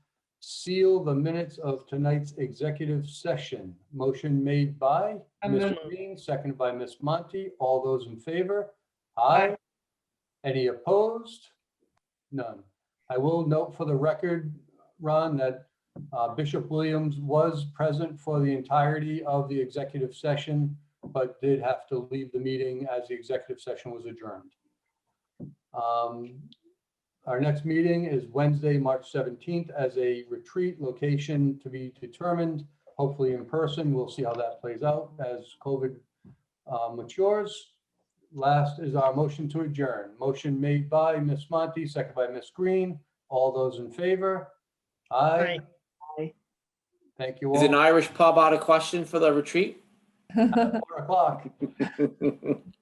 seal the minutes of tonight's executive session? Motion made by Ms. Green, seconded by Ms. Monty. All those in favor? Aye. Any opposed? None. I will note for the record, Ron, that Bishop Williams was present for the entirety of the executive session, but did have to leave the meeting as the executive session was adjourned. Our next meeting is Wednesday, March 17th as a retreat, location to be determined, hopefully in person. We'll see how that plays out as COVID matures. Last is our motion to adjourn. Motion made by Ms. Monty, second by Ms. Green. All those in favor? Aye. Aye. Thank you Is an all. Irish pub out of question for the retreat? 4 o'clock.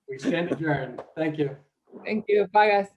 We stand adjourned. Thank you. Thank you. Bye, guys.